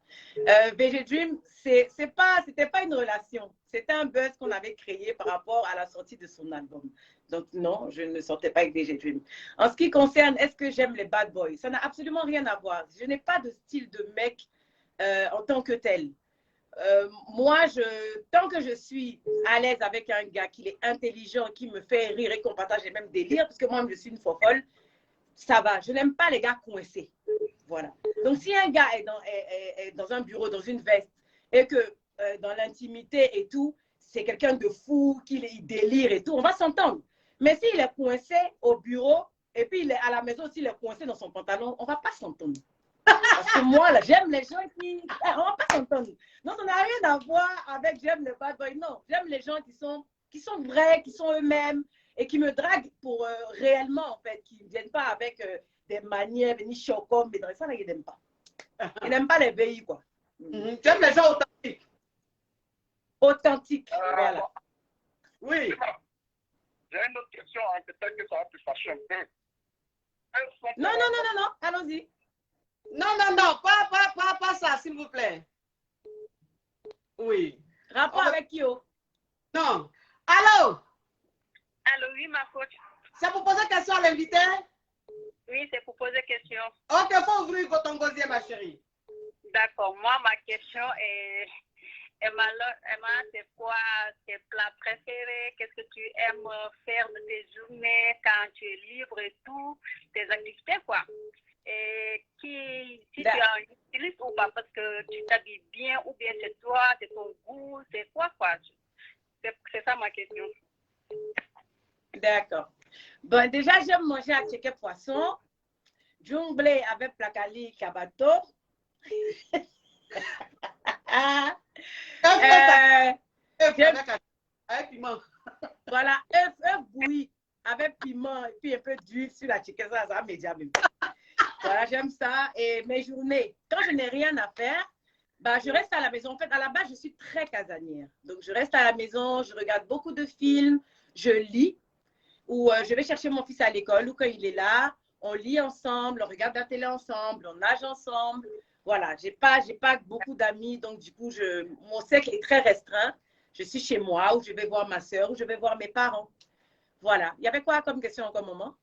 VG Dream, c'était pas une relation. C'était un buzz qu'on avait créé par rapport à la sortie de son album. Donc non, je ne sortais pas avec VG Dream. En ce qui concerne, est-ce que j'aime les bad boys? Ça n'a absolument rien à voir. Je n'ai pas de style de mec en tant que tel. Moi, tant que je suis à l'aise avec un gars qui est intelligent, qui me fait rire et qu'on partage les mêmes délires, parce que moi, je suis une fofolle, ça va. Je n'aime pas les gars coincés. Voilà. Donc, si un gars est dans un bureau, dans une veste, et que dans l'intimité et tout, c'est quelqu'un de fou, il délire et tout, on va s'entendre. Mais s'il est coincé au bureau, et puis il est à la maison aussi, il est coincé dans son pantalon, on ne va pas s'entendre. Parce que moi, là, j'aime les gens qui... on ne va pas s'entendre. Donc, ça n'a rien à voir avec j'aime les bad boys. Non, j'aime les gens qui sont vrais, qui sont eux-mêmes et qui me draguent pour réellement, en fait, qui ne viennent pas avec des manières, ni chocolat, mais dans ça, là, ils n'aiment pas. Ils n'aiment pas les pays, quoi. J'aime les gens authentiques. Authentiques, voilà. Oui. J'ai une autre question, hein, peut-être que ça va te fâcher un peu. Non, allons-y. Non, pas ça, s'il vous plaît. Oui. Rapport avec qui? Non. Allô? Allô, oui, ma coach. C'est pour poser question à l'invité? Oui, c'est pour poser question. Ok, il faut ouvrir votre gosier, ma chérie. D'accord. Moi, ma question est... Emma, c'est quoi tes plats préférés? Qu'est-ce que tu aimes faire de tes journées quand tu es libre et tout? Tes activités, quoi. Et si tu as un styliste ou pas, parce que tu t'habilles bien ou bien c'est toi, c'est ton goût, c'est quoi? C'est ça ma question. D'accord. Bon, déjà, j'aime manger à Tchèque poisson, jungle avec placali kabato. Avec piment. Voilà, œuf bouilli avec piment et puis un peu d'huile sur la chicken, ça m'édia même. Voilà, j'aime ça. Et mes journées, quand je n'ai rien à faire, bah, je reste à la maison. En fait, à la base, je suis très casanière. Donc, je reste à la maison, je regarde beaucoup de films, je lis, ou je vais chercher mon fils à l'école, ou quand il est là, on lit ensemble, on regarde la télé ensemble, on nage ensemble. Voilà, j'ai pas beaucoup d'amis, donc du coup, mon cercle est très restreint. Je suis chez moi, ou je vais voir ma soeur, ou je vais voir mes parents. Voilà. Il y avait quoi comme question en ce moment?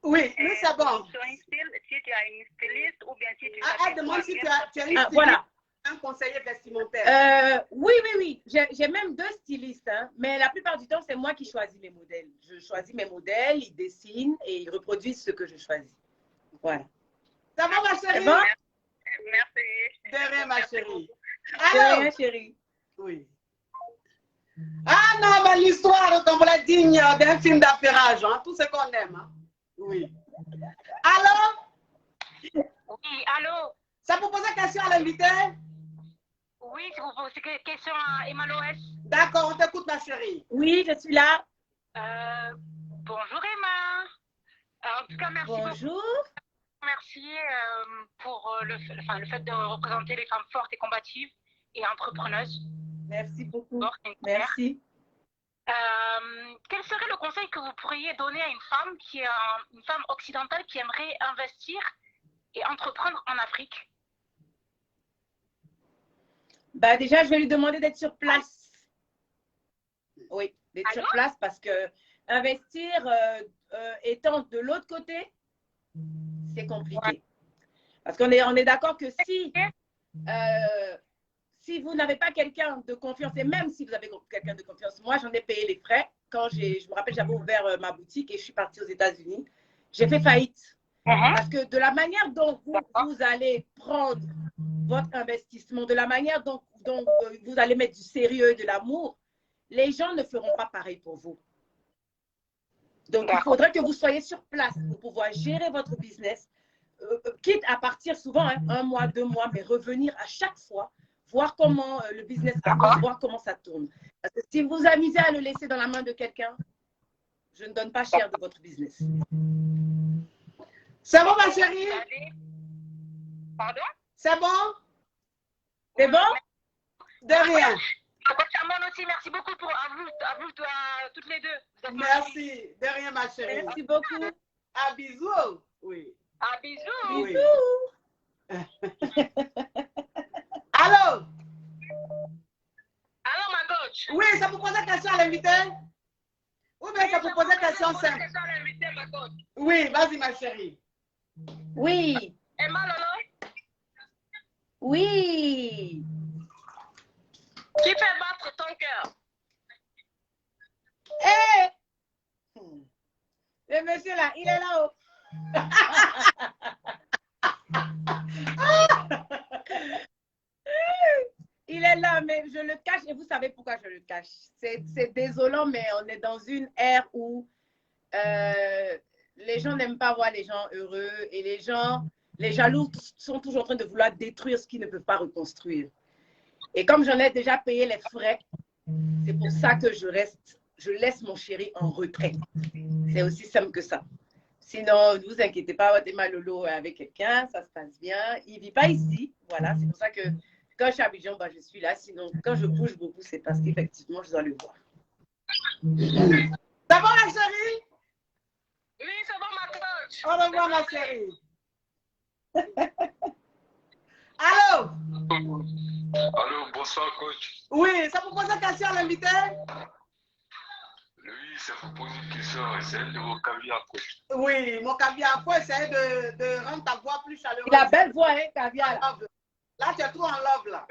Oui, c'est bon. Si tu as une styliste ou bien si tu as demande si tu as une styliste, voilà. Un conseiller vestimentaire. Oui. J'ai même 2 stylistes, hein, mais la plupart du temps, c'est moi qui choisis mes modèles. Je choisis mes modèles, ils dessinent et ils reproduisent ce que je choisis. Voilà. Ça va, ma chérie? Bon? Merci. De rien, ma chérie. De rien, chérie. Oui. Ah non, mais l'histoire, comme on l'a digne d'un film d'affairage, hein, tout ce qu'on aime. Hein. Oui. Allô? Oui, allô? Ça vous pose question à l'invité? Oui, c'est pour poser question à Emma Loès. D'accord, on t'écoute, ma chérie. Oui, je suis là. Bonjour Emma. En tout cas, merci Bonjour. beaucoup. Merci pour le fait de représenter les femmes fortes et combatives et entrepreneuses. Merci beaucoup. Merci. Quel serait le conseil que vous pourriez donner à une femme une femme occidentale qui aimerait investir et entreprendre en Afrique? Bah déjà, je vais lui demander d'être sur place. Oui, d'être sur place parce que investir étant de l'autre côté, c'est compliqué. Parce qu'on est d'accord que si vous n'avez pas quelqu'un de confiance, et même si vous avez quelqu'un de confiance, moi j'en ai payé les frais quand je me rappelle, j'avais ouvert ma boutique et je suis partie aux États-Unis, j'ai fait faillite. Parce que de la manière dont vous allez prendre votre investissement, de la manière dont vous allez mettre du sérieux et de l'amour, les gens ne feront pas pareil pour vous. Donc, il faudrait que vous soyez sur place pour pouvoir gérer votre business, quitte à partir souvent, hein, 1 mois, 2 mois, mais revenir à chaque fois, voir comment le business avance, voir comment ça tourne. Parce que si vous amusez à le laisser dans la main de quelqu'un, je ne donne pas cher de votre business. C'est bon, ma chérie? Pardon? C'est bon? C'est bon? De rien. Charmant aussi, merci beaucoup à vous toutes les deux. Merci. De rien, ma chérie. Merci beaucoup. À bisous. Oui. À bisous. Oui. Allô? Allô, ma coach? Oui, ça vous pose une question à l'invité? Ou bien ça vous pose une question simple? Oui, vas-y, ma chérie. Oui. Emma Lolo? Oui. Qui fait battre ton cœur? Hé! Le monsieur là, il est là-haut. Il est là, mais je le cache et vous savez pourquoi je le cache. C'est désolant, mais on est dans une ère où les gens n'aiment pas voir les gens heureux et les jaloux sont toujours en train de vouloir détruire ce qu'ils ne peuvent pas reconstruire. Et comme j'en ai déjà payé les frais, c'est pour ça que je laisse mon chéri en retrait. C'est aussi simple que ça. Sinon, ne vous inquiétez pas, Watema Lolo avec quelqu'un, ça se passe bien. Il ne vit pas ici. Voilà, c'est pour ça que quand je suis à Abidjan, bah, je suis là. Sinon, quand je bouge beaucoup, c'est parce qu'effectivement, je dois le voir. Ça va, ma chérie? Oui, ça va, ma coach. Au revoir, ma chérie. Allô? Allô, bonsoir, coach. Oui, ça vous pose une question à l'invité? Oui, ça vous pose une question. C'est de vos caviar, coach. Oui, mon caviar, il faut essayer de rendre ta voix plus chaleureuse. Il a belle voix, hein, caviar. Là, tu es trop en love, là.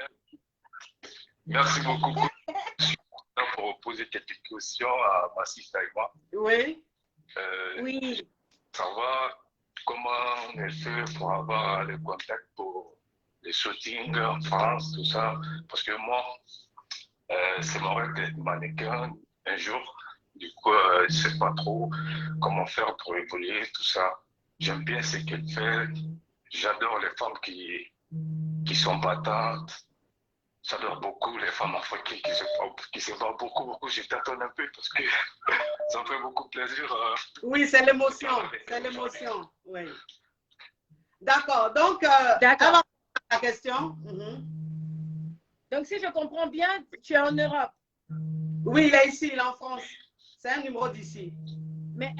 Merci beaucoup, coach. Pour poser quelques questions à Massi Taïwa. Oui. Oui. Savoir comment elle fait pour avoir les contacts pour les shootings en France, tout ça. Parce que moi, c'est mon rêve d'être mannequin un jour. Du coup, je ne sais pas trop comment faire pour évoluer, tout ça. J'aime bien ce qu'elle fait. J'adore les femmes qui sont battantes. J'adore beaucoup les femmes africaines qui se battent beaucoup. Je t'attends un peu parce que ça me fait beaucoup plaisir. Oui, c'est l'émotion. C'est l'émotion. Oui. D'accord. Donc, D'accord. la question. Donc, si je comprends bien, tu es en Europe. Oui, il est ici, il est en France. C'est un numéro d'ici. Mais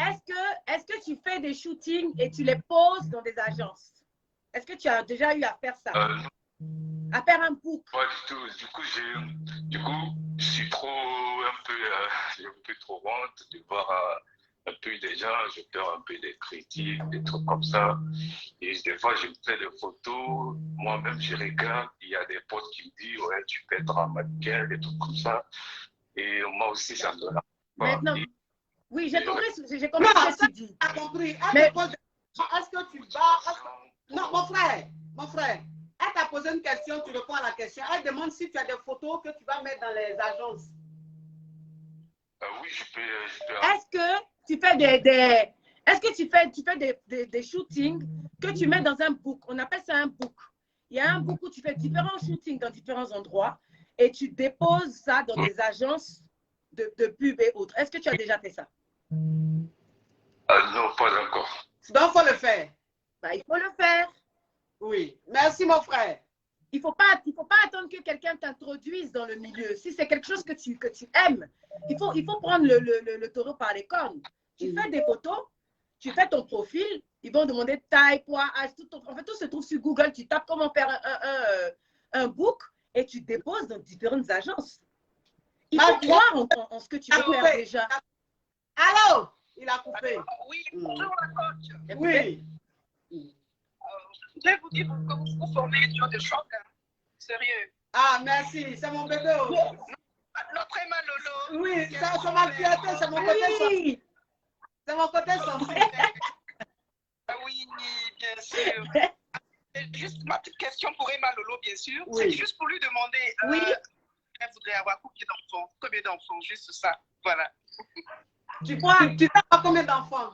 est-ce que tu fais des shootings et tu les poses dans des agences? Est-ce que tu as déjà eu à faire ça? À faire un book? Pas du tout. Du coup, je suis j'ai un peu trop honte de voir un peu des gens, je peur un peu des critiques, des trucs comme ça. Et des fois, je me fais des photos, moi-même, je regarde, il y a des potes qui me disent, ouais, tu peux être un mannequin, des trucs comme ça. Et moi aussi, ça me donne. Maintenant, oui, j'ai compris ce que tu dis. J'ai compris. Mais... Est-ce que tu vas... Non, mon frère, elle t'a posé une question, tu réponds à la question. Elle demande si tu as des photos que tu vas mettre dans les agences. Oui, je peux. Est-ce que tu fais est-ce que tu fais des shootings que tu mets dans un book? On appelle ça un book. Il y a un book où tu fais différents shootings dans différents endroits et tu déposes ça dans des agences de pub et autres. Est-ce que tu as déjà fait ça? Non, pas encore. Donc, il faut le faire. Bah, il faut le faire. Oui. Merci, mon frère. Il ne faut pas attendre que quelqu'un t'introduise dans le milieu. Si c'est quelque chose que tu aimes, il faut prendre le taureau par les cornes. Tu fais des photos, tu fais ton profil, ils vont demander taille, poids, âge, en fait, tout se trouve sur Google. Tu tapes comment faire un book et tu déposes dans différentes agences. Il faut croire en ce que tu veux faire déjà. Allô? Il a coupé. Oui, bonjour la coach. Oui. Je vais vous dire que vous formez sur des chocs. Sérieux. Ah, merci. C'est mon bébé. notre Emma Lolo. Oui, ça m'a fierté, c'est mon côté sensible. C'est mon côté sensible. Oui, bien sûr. Juste ma petite question pour Emma Lolo, bien sûr. Oui. C'est juste pour lui demander. Oui. Elle voudrait avoir combien d'enfants? Juste ça. Voilà. Tu crois, tu sais pas combien d'enfants?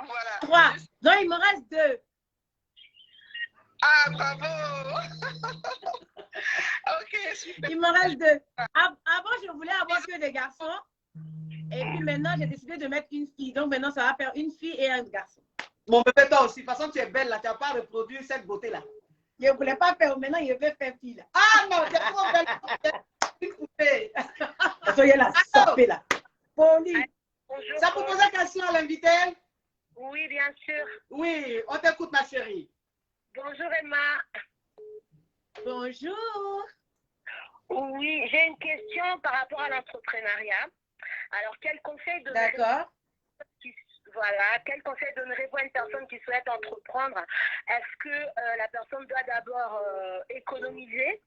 Voilà. 3. Non, il me reste 2. Ah, bravo. Ok, super. Il me reste 2. Avant, je voulais avoir que des garçons. Et puis maintenant, j'ai décidé de mettre une fille. Donc maintenant, ça va faire une fille et un garçon. Mon bébé, toi aussi. De toute façon, tu es belle là. Tu n'as pas reproduit cette beauté-là. Je ne voulais pas faire. Maintenant, je vais faire fille là. Ah non, tu es trop belle. Une poupée. Soyez la sapée là. Poli. Bonjour. Ça vous pose une question à l'invité? Oui, bien sûr. Oui, on t'écoute, ma chérie. Bonjour Emma. Bonjour. Oui, j'ai une question par rapport à l'entrepreneuriat. Alors, quel conseil D'accord. quel conseil donnerez-vous à une personne qui souhaite entreprendre? Est-ce que la personne doit d'abord économiser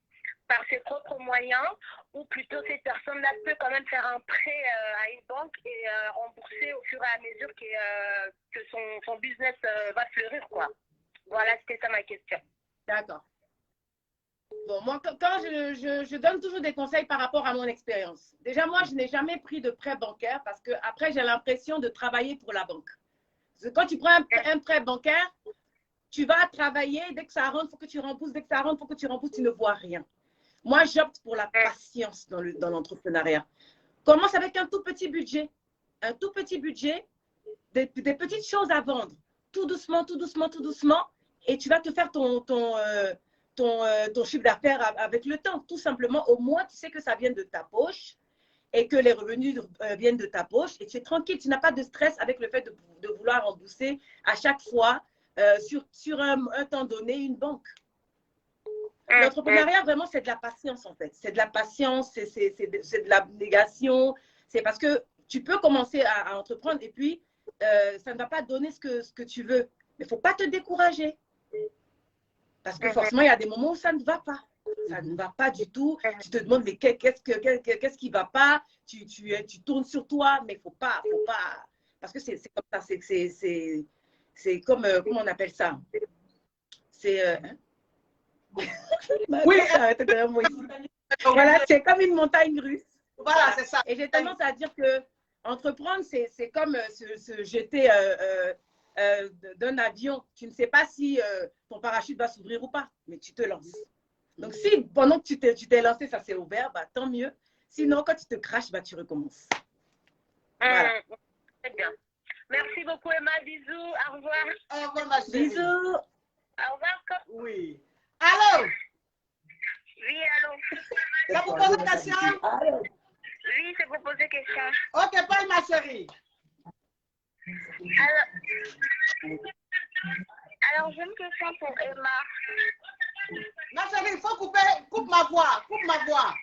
par ses propres moyens, ou plutôt cette personne-là peut quand même faire un prêt à une banque et rembourser au fur et à mesure que son business va fleurir, quoi? Voilà, c'était ça ma question. D'accord. Bon, moi, quand je donne toujours des conseils par rapport à mon expérience. Déjà, moi, je n'ai jamais pris de prêt bancaire parce que après, j'ai l'impression de travailler pour la banque. Parce que quand tu prends un prêt bancaire, tu vas travailler, dès que ça rentre, il faut que tu rembourses, dès que ça rentre, il faut que tu rembourses, tu ne vois rien. Moi, j'opte pour la patience dans l'entrepreneuriat. Commence avec un tout petit budget. Un tout petit budget, des petites choses à vendre. Tout doucement, tout doucement, tout doucement. Et tu vas te faire ton chiffre d'affaires avec le temps. Tout simplement, au moins, tu sais que ça vient de ta poche et que les revenus viennent de ta poche. Et tu es tranquille, tu n'as pas de stress avec le fait de vouloir rembourser à chaque fois sur un temps donné une banque. L'entrepreneuriat, vraiment, c'est de la patience, en fait. C'est de la patience, c'est de l'abnégation. C'est parce que tu peux commencer à entreprendre et puis ça ne va pas donner ce que tu veux. Mais il ne faut pas te décourager. Parce que forcément, il y a des moments où ça ne va pas. Ça ne va pas du tout. Tu te demandes, mais qu'est-ce qui ne va pas? Tu tournes sur toi, mais il ne faut pas. Parce que c'est comme ça. C'est comme, comment on appelle ça? C'est... Oui, arrêtez derrière moi ici. Voilà, c'est comme une montagne russe. Voilà, c'est ça. Et j'ai tendance à dire que entreprendre, c'est comme se jeter d'un avion. Tu ne sais pas si ton parachute va s'ouvrir ou pas, mais tu te lances. Donc, si pendant que tu t'es lancé, ça s'est ouvert, bah, tant mieux. Sinon, quand tu te craches, bah, tu recommences. Voilà. Très bien. Merci beaucoup, Emma. Bisous. Au revoir. Au revoir, ma chérie. Bisous. Au revoir. Oui. Allô? Oui, allô. Ça vous pose une question? Oui, c'est pour poser question. Ok, parle, ma chérie. Alors j'ai une question pour Emma. Ma chérie, il faut coupe ma voix. Coupe ma voix.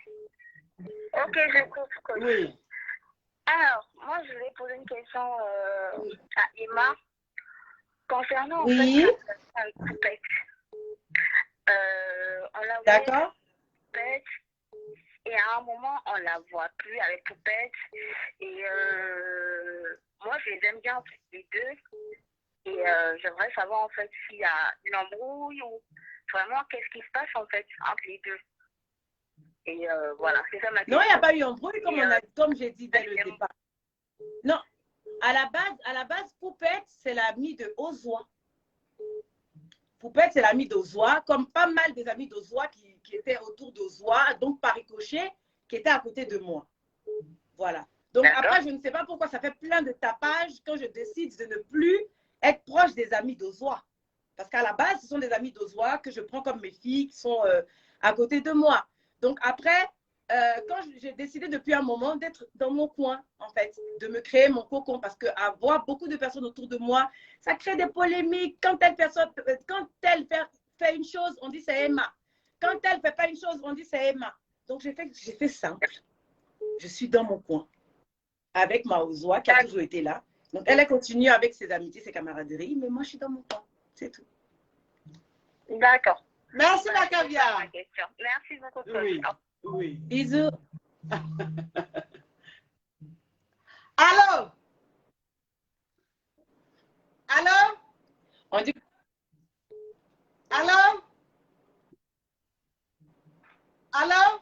Ok, je coupe. Oui. Alors, moi, je vais poser une question à Emma concernant Oui. en fait, la poupette. On la voit D'accord. poupette et à un moment, on la voit plus avec poupette. Et moi, je les aime bien en fait, les deux. Et j'aimerais savoir en fait s'il y a une embrouille ou vraiment qu'est-ce qui se passe en fait entre les deux. Et voilà, c'est ça ma question. Non, il n'y a pas eu embrouille comme j'ai dit dès le départ. Non, à la base, Poupette, c'est l'ami de Ozwa. Poupette, c'est l'ami d'Ozwa, comme pas mal des amis d'Ozwa qui étaient autour d'Ozwa, donc par ricochet, qui étaient à côté de moi. Voilà. Donc après, je ne sais pas pourquoi ça fait plein de tapages quand je décide de ne plus être proche des amis d'Ozwa. Parce qu'à la base, ce sont des amis d'Ozwa que je prends comme mes filles qui sont à côté de moi. Donc après, quand j'ai décidé depuis un moment d'être dans mon coin, en fait, de me créer mon cocon, parce qu'avoir beaucoup de personnes autour de moi, ça crée des polémiques. Quand telle fait une chose, on dit c'est Emma. Quand elle ne fait pas une chose, on dit c'est Emma. Donc j'ai fait simple. Je suis dans mon coin avec ma Ozwa qui a toujours été là. Donc elle continue avec ses amitiés, ses camaraderies, mais moi je suis dans mon coin. C'est tout. D'accord. Merci, la caviar. Merci beaucoup. Oui. Oui. Bisous. Allô? Allô? On dit... Allô? Allô?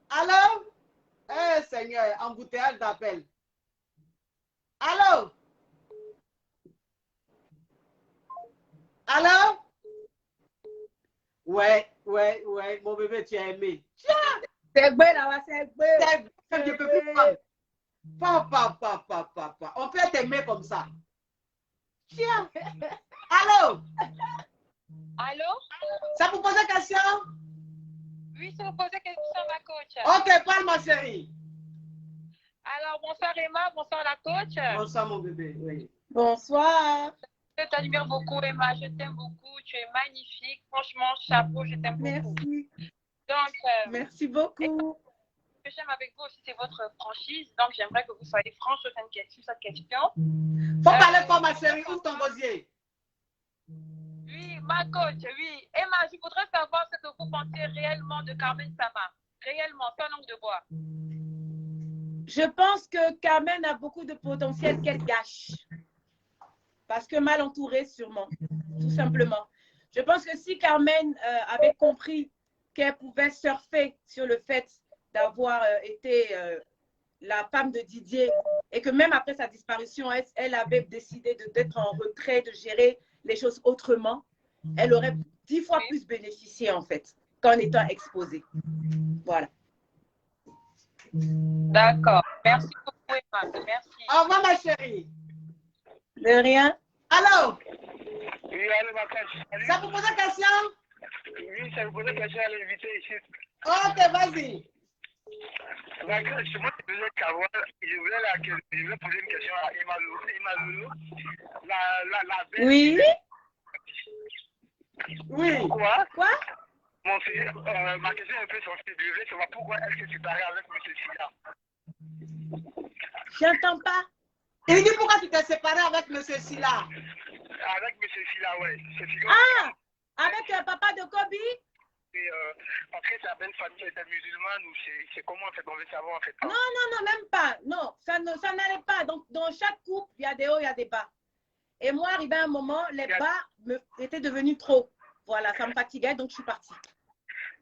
Allô? Eh Seigneur, embouteillage d'appel. Allô? Allô? Ouais, mon bébé, tu as aimé. C'est beau là, c'est beau. Je peux plus parler. Papa. On peut être aimé comme ça. Tiens. Allô? Allô? Ça vous pose une question? Oui, ça vous pose une question, ma coach. Ok, parle ma chérie. Alors, bonsoir Emma, bonsoir la coach. Bonsoir mon bébé, oui. Bonsoir. Je t'admire beaucoup Emma, je t'aime beaucoup, tu es magnifique. Franchement, chapeau, je t'aime beaucoup. Merci. Donc, merci beaucoup. Ce que j'aime avec vous aussi, c'est votre franchise. Donc, j'aimerais que vous soyez franche sur cette question. Faut parler fort ma chérie, ouvre ton gosier. Oui, ma coach, oui. Emma, je voudrais savoir ce que vous pensez réellement de Carmen Sama. Réellement, sans langue de bois. Je pense que Carmen a beaucoup de potentiel qu'elle gâche. Parce que mal entourée, sûrement. Tout simplement. Je pense que si Carmen avait compris qu'elle pouvait surfer sur le fait d'avoir été la femme de Didier et que même après sa disparition, elle avait décidé d'être en retrait, de gérer les choses autrement, elle aurait 10 fois plus bénéficié en fait qu'en étant exposée. Voilà. D'accord. Merci beaucoup, Emma. Merci. Au revoir, ma chérie. De rien. Allô? Oui, allô, ma coach. Ça vous pose une question? Oui, ça vous pose une question à l'invité ici. Ok, vas-y. Ma coach, moi, je voulais poser une question à Emma Lolo. La belle. Oui. Oui. Pourquoi? Quoi? Ma question est un peu sensible. Je voulais savoir pourquoi elle s'est séparée avec M. Silla. J'entends pas. Il dit pourquoi tu t'es séparé avec M. Silla? Avec M. Silla, oui. Ah! Avec papa de Kobe? Parce que sa belle famille était musulmane ou c'est comment en fait? On veut savoir en fait. Non, même pas. Non, ça n'allait pas. Donc, dans chaque couple, il y a des hauts, il y a des bas. Et moi, arrivé à un moment, les bas étaient devenus trop. Voilà, ça me fatiguait, donc je suis partie.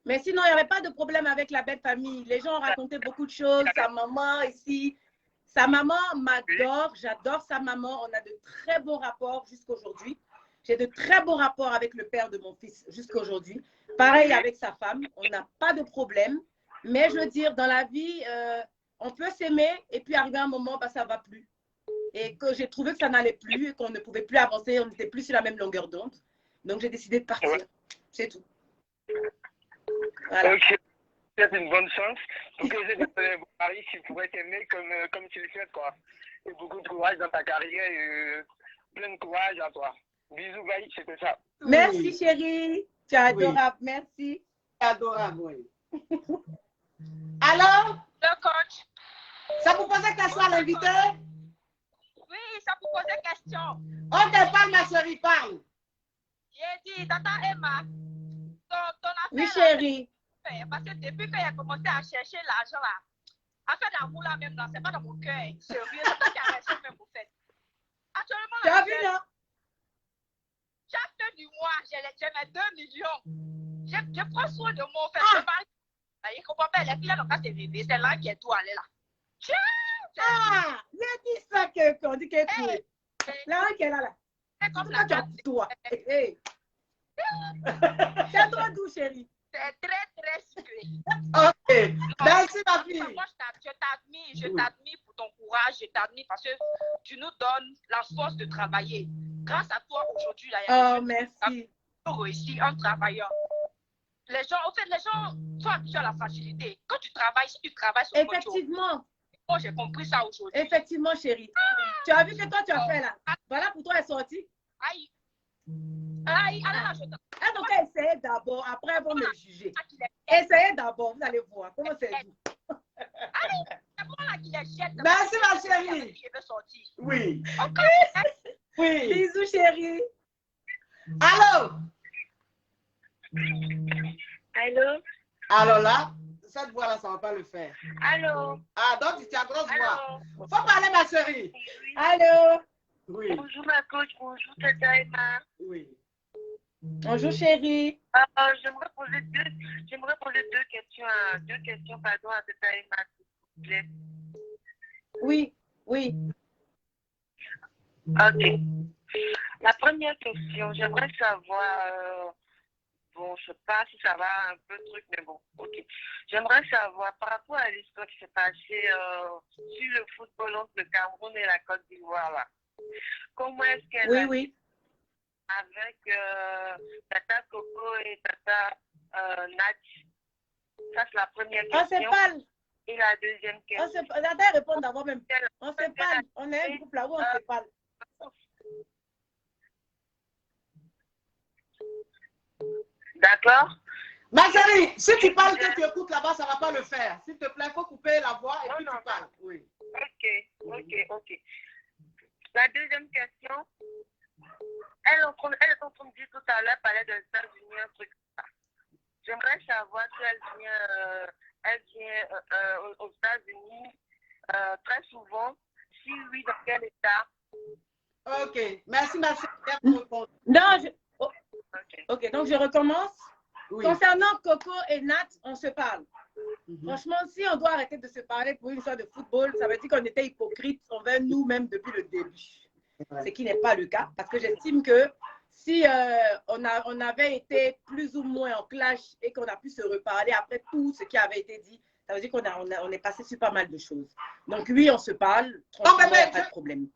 Mais sinon, il n'y avait pas de problème avec la belle famille. Les gens racontaient beaucoup de choses. Sa maman ici. Sa maman m'adore. J'adore sa maman. On a de très bons rapports jusqu'à aujourd'hui. J'ai de très bons rapports avec le père de mon fils jusqu'à aujourd'hui. Pareil avec sa femme. On n'a pas de problème. Mais je veux dire, dans la vie, on peut s'aimer et puis arriver à un moment, bah, ça ne va plus. Et que j'ai trouvé que ça n'allait plus et qu'on ne pouvait plus avancer. On n'était plus sur la même longueur d'onde. Donc, j'ai décidé de partir. C'est tout. Voilà. Ok. C'est une bonne chance. Donc, j'ai donné mon mari qui pourrait t'aimer comme tu le fais, quoi. Et beaucoup de courage dans ta carrière et plein de courage à toi. Bisous, bye, c'était ça. Merci, chérie. Tu es adorable. Merci. Adorable, oui. Allô? Le coach. Ça vous posait question à l'invité? Oui, ça vous posait question. Ok, parle, ma chérie, parle. J'ai dit, tata Emma, ton affaire. Oui, chérie. Parce que depuis qu'il a commencé à chercher l'argent là, affaire d'amour là même là, c'est pas dans mon cœur. Sérieux, c'est toi qui as raison même au fait. Actuellement, tu as vu là? Chaque fin du mois, j'ai mes 2 millions. Je prends soin de mon fait. Il comprend pas, les filles là, donc c'est bébé, c'est là qui est tout allé là. Ah, j'ai dit ça qu'on dit qu'elle est cool. Là, qui est là. C'est comme ça. Toi. C'est toi d'où, chérie? C'est très, très sucré. Ok. Merci, ma fille. Moi, je t'admire pour ton courage, je t'admire parce que tu nous donnes la force de travailler. Grâce à toi, aujourd'hui, oh, merci. Réussi, un travailleur. Les gens sont habitués à la facilité. Quand tu travailles, si tu travailles sur effectivement. Moi, j'ai compris ça aujourd'hui. Effectivement, chérie. Tu as vu que toi, tu as fait là. Voilà pour toi, elle est sortie. Aïe. Donc, essayez d'abord, après, elles vont me juger. Essayez d'abord, vous allez voir. Comment c'est vous? Merci, ma chérie. Oui. Oui. Bisous, chérie. Allô? Allô? Alors là, cette voix-là, ça ne va pas le faire. Allô? Ah, donc tu as grosse voix. Faut parler, ma chérie. Allô? Oui. Bonjour ma coach, bonjour Tata Emma. Oui. Bonjour chérie. J'aimerais poser deux questions pardon, à Tata Emma, s'il vous plaît. Oui, oui. Ok. La première question, j'aimerais savoir, bon, je sais pas si ça va un peu truc, mais bon, ok. J'aimerais savoir par rapport à l'histoire qui s'est passée sur le football entre le Cameroun et la Côte d'Ivoire là. Comment est-ce qu'elle a Oui. avec Tata Coco et Tata Nat? Ça c'est la première question. On se parle. Et la deuxième question. Tata répond d'abord même. On se parle. On est un groupe là où on se parle. D'accord. Ma chérie, si tu parles que tu écoutes là-bas, ça ne va pas le faire. S'il te plaît, il faut couper la voix et puis tu parles. Oui. Ok. La deuxième question, elle est en train de dire tout à l'heure, parlait des États-Unis, un truc comme ça. J'aimerais savoir si elle vient aux États-Unis très souvent. Si oui, dans quel état? Ok. Merci, ma chérie. Non, ok, donc je recommence. Oui. Concernant Coco et Nat, on se parle. Franchement, si on doit arrêter de se parler pour une histoire de football, ça veut dire qu'on était hypocrite envers nous-mêmes depuis le début. Ce qui n'est pas le cas, parce que j'estime que si on avait été plus ou moins en clash et qu'on a pu se reparler après tout ce qui avait été dit, ça veut dire qu'on est passé sur pas mal de choses. Donc oui, on se parle, franchement, il n'y a pas de problème.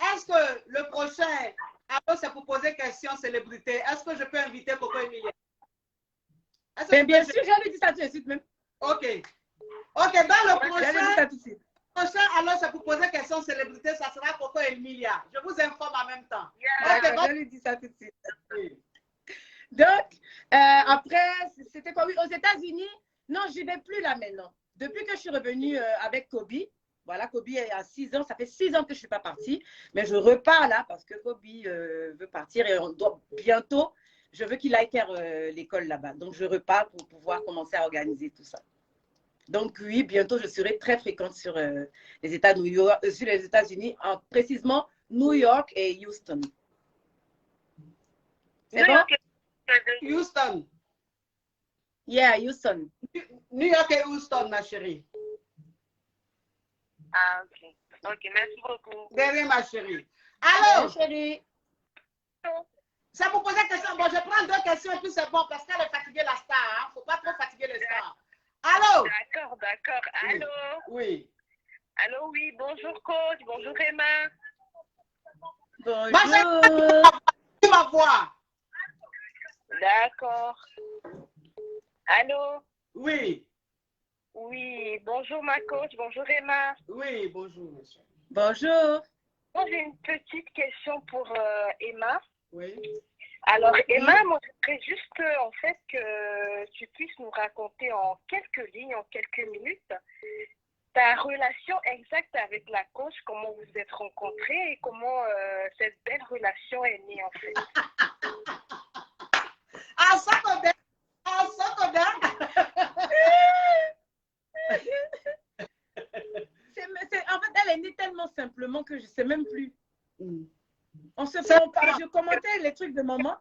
Est-ce que le prochain, après c'est pour poser question célébrité, est-ce que je peux inviter Coco Emilia? Bien sûr, j'avais dit ça tout de suite même. Ok, dans le prochain, j'avais dit ça tout de suite. Alors c'est pour poser question célébrité, ça sera Coco Emilia. Je vous informe en même temps. J'avais dit ça tout de suite. Donc, après, c'était quoi? Oui, aux États-Unis, non, je n'y vais plus là maintenant. Depuis que je suis revenue avec Kobe, voilà, Kobe a 6 ans, ça fait 6 ans que je ne suis pas partie, mais je repars là parce que Kobe veut partir et on doit bientôt, je veux qu'il aille faire l'école là-bas. Donc, je repars pour pouvoir commencer à organiser tout ça. Donc, oui, bientôt, je serai très fréquente sur les États-Unis, précisément New York et Houston. C'est bon? Houston. Yeah, Houston. New York et Houston, ma chérie. Ah, ok. Ok, merci beaucoup. De rien, ma chérie. Alors, chérie. C'est pour poser question. Bon, je prends 2 questions et puis c'est bon parce qu'elle est fatiguée, la star. Il ne faut pas trop fatiguer les stars. Allô? D'accord. Allô? Oui. Allô, oui. Bonjour, coach. Bonjour, Emma. Bonjour. Ma voix. D'accord. Allô? Oui. Oui. Bonjour, ma coach. Bonjour, Emma. Oui, bonjour, monsieur. Bonjour. Moi, j'ai une petite question pour Emma. Oui. Alors, Emma, moi, je voudrais juste en fait que tu puisses nous raconter en quelques lignes, en quelques minutes, ta relation exacte avec la coach, comment vous vous êtes rencontrés et comment cette belle relation est née en fait. Ah, ça connaît. En fait, elle est née tellement simplement que je ne sais même plus. On se fait, je commentais les trucs de maman.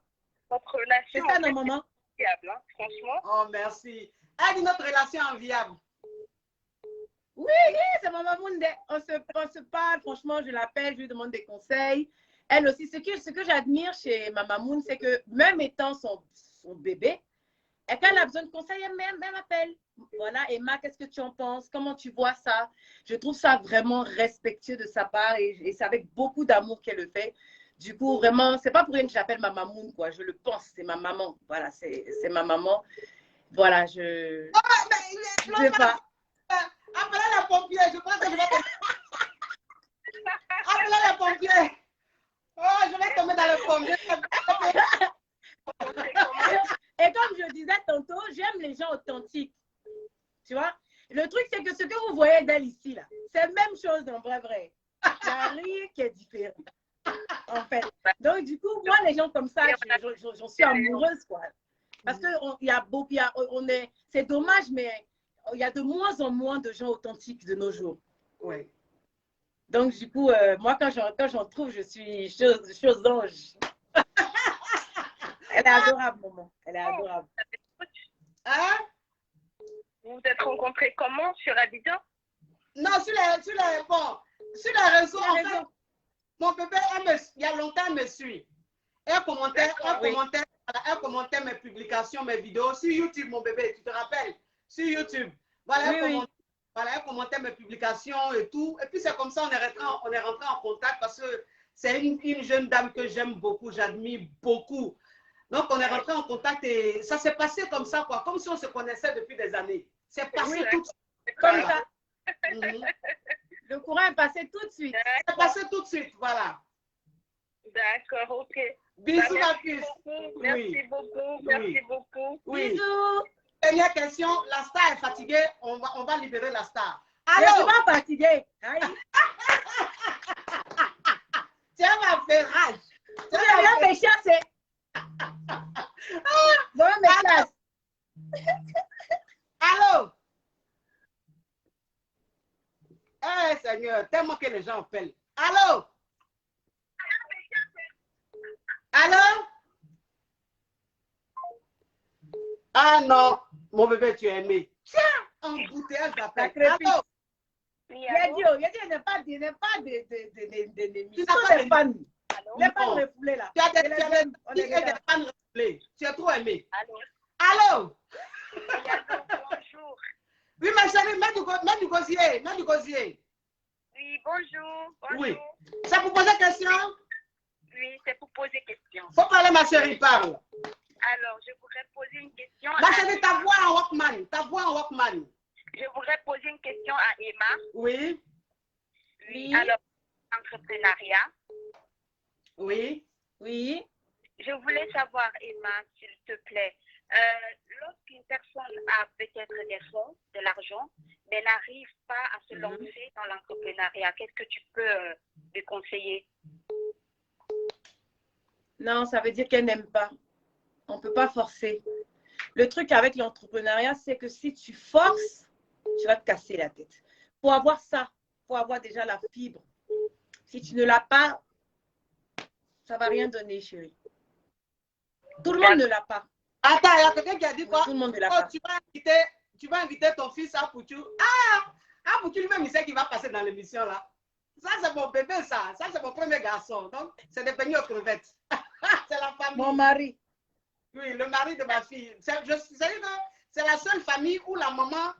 Notre relation, c'est ça, nos mamans. Enviable, hein, franchement. Oh, merci. Elle dit notre relation enviable. Oui, c'est maman Mounde. On se parle, franchement, je l'appelle, je lui demande des conseils. Elle aussi, ce que j'admire chez Maman Moon, c'est que même étant son bébé, et quand elle a besoin de conseils, elle m'appelle. Voilà, Emma, qu'est-ce que tu en penses? Comment tu vois ça? Je trouve ça vraiment respectueux de sa part et c'est avec beaucoup d'amour qu'elle le fait. Du coup, vraiment, c'est pas pour rien que j'appelle ma maman, quoi. Je le pense, c'est ma maman. Voilà, c'est ma maman. Voilà, je sais pas. Appelez les pompiers, je pense que je vais tomber. Appelez les pompiers. Oh, je vais tomber dans le pompier. Et comme je disais tantôt, j'aime les gens authentiques. Tu vois? Le truc, c'est que ce que vous voyez d'elle ici, là, c'est la même chose en vrai. Il n'y a rien qui est différent. En fait. Donc, du coup, moi, les gens comme ça, j'en suis amoureuse, quoi. Parce que c'est dommage, mais il y a de moins en moins de gens authentiques de nos jours. Oui. Donc, du coup, moi, quand j'en trouve, je suis chose d'ange. Elle est adorable, maman. Elle est adorable. Hein? Vous vous êtes rencontrés comment? Sur Abidjan? Non, sur les réseaux, en fait, mon bébé, il y a longtemps, elle me suit. Elle commentait mes publications, mes vidéos sur YouTube, mon bébé, tu te rappelles? Sur YouTube. Voilà, elle commentait mes publications et tout. Et puis c'est comme ça, on est rentré en contact parce que c'est une jeune dame que j'aime beaucoup, j'admire beaucoup. Donc on est rentré en contact et ça s'est passé comme ça, quoi, comme si on se connaissait depuis des années. C'est passé tout de suite. Comme ça. Le courant est passé tout de suite. C'est passé tout de suite, voilà. D'accord, ok. Bisous, ma puce. Merci beaucoup, merci beaucoup. Oui. Bisous. Dernière question, la star est fatiguée, on va libérer la star. Je ne suis pas fatiguée. Tu vas faire rage. Tu vas me chasser. Allô? Eh Seigneur, tellement que les gens appellent. Allô? Allô? Ah non, mon bébé, tu es aimé. Tiens, embouteillage d'appel. Allô? Il a dit, il n'est pas d'émission, des fans. Les fans refoulés là. Tu as des fans refoulés. Tu es trop aimé. Allô? Bonjour. Oui, ma chérie, mets du gosier. Oui, bonjour. Oui. C'est pour poser question? Oui, c'est pour poser question. Faut parler, ma chérie, parle. Alors, je voudrais poser une question. Ma chérie, ta voix en Walkman. Je voudrais poser une question à Emma. Oui. Oui. Alors, entrepreneuriat. Oui. Oui. Je voulais savoir, Emma, s'il te plaît, lorsqu'une personne a peut-être des fonds, de l'argent, mais n'arrive pas à se lancer dans l'entrepreneuriat, qu'est-ce que tu peux lui conseiller? Non, ça veut dire qu'elle n'aime pas. On ne peut pas forcer. Le truc avec l'entrepreneuriat, c'est que si tu forces, tu vas te casser la tête. Pour avoir ça, il faut avoir déjà la fibre. Si tu ne l'as pas, ça ne va rien donner, chérie. Tout le monde ne l'a pas. Attends, il y a quelqu'un qui a dit quoi? Tout le monde ne l'a pas. Tu vas inviter ton fils à Poutou. Poutou lui-même, il sait qu'il va passer dans l'émission là. Ça, c'est mon bébé, ça. Ça, c'est mon premier garçon. Donc, c'est des beignets aux crevettes. C'est la famille. Mon mari. Oui, le mari de ma fille. C'est la seule famille où la maman,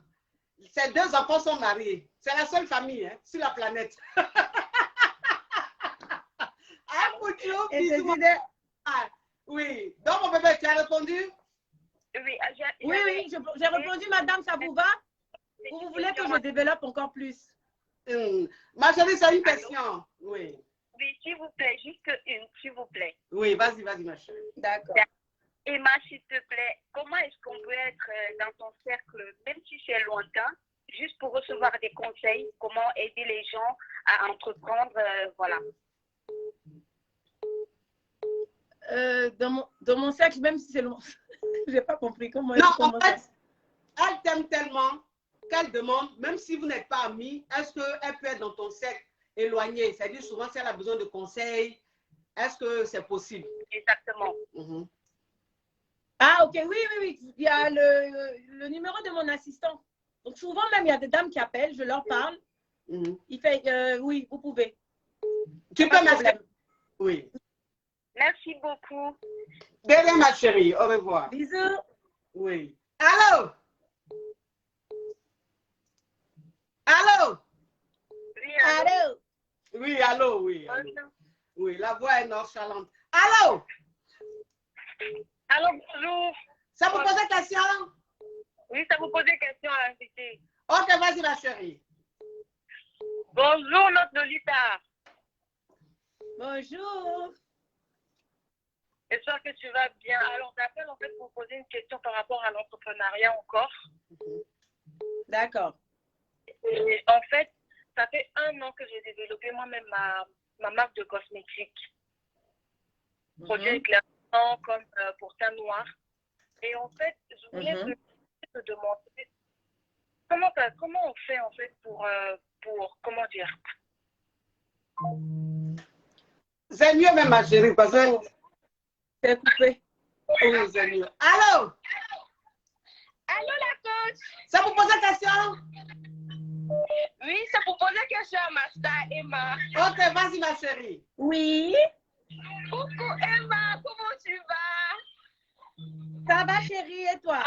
ses deux enfants sont mariés. C'est la seule famille sur la planète. Poutou, bisous. Oui. Donc, mon bébé, tu as répondu? Oui, j'ai répondu, madame, ça vous va? Ou vous voulez que je développe encore plus? Ma chérie, c'est une question. Oui. Oui, s'il vous plaît, juste une, s'il vous plaît. Oui, vas-y, ma chérie. D'accord. Emma, s'il te plaît, comment est-ce qu'on peut être dans ton cercle, même si c'est lointain, juste pour recevoir des conseils, comment aider les gens à entreprendre, voilà. Dans mon cercle, même si c'est loin, je n'ai pas compris comment. Non, en fait, elle t'aime tellement qu'elle demande, même si vous n'êtes pas amis, est-ce qu'elle peut être dans ton cercle éloigné? C'est-à-dire souvent si elle a besoin de conseils, est-ce que c'est possible? Exactement. Ah, ok, oui. Il y a le numéro de mon assistant. Donc souvent même, il y a des dames qui appellent, je leur parle. Il fait, oui, vous pouvez. Tu peux m'appeler? Oui. Merci beaucoup. De rien, ma chérie. Au revoir. Bisous. Oui. Allô? Allô? Oui, allô? Oui, allô, oui. Allô. Oui, la voix est nonchalante. Allô? Allô, bonjour. Ça vous pose question? Oui, ça vous pose question à l'invité. Ok, vas-y, ma chérie. Bonjour, notre Lolita. Bonjour. J'espère que tu vas bien. Alors, j'appelle en fait pour poser une question par rapport à l'entrepreneuriat encore. D'accord. En fait, ça fait 1 an que j'ai développé moi-même ma marque de cosmétiques. Produits éclairants comme pour teint noir. Et en fait, je voulais te demander comment on fait en fait pour comment dire. C'est mieux même ma chérie parce que c'est coupé. Oui, c'est mieux. Allô? Allô la coach? Ça vous pose la question? Oui, c'est pour poser question à ma star Emma. Ok, vas-y ma chérie. Oui. Coucou Emma, comment tu vas? Ça va chérie et toi?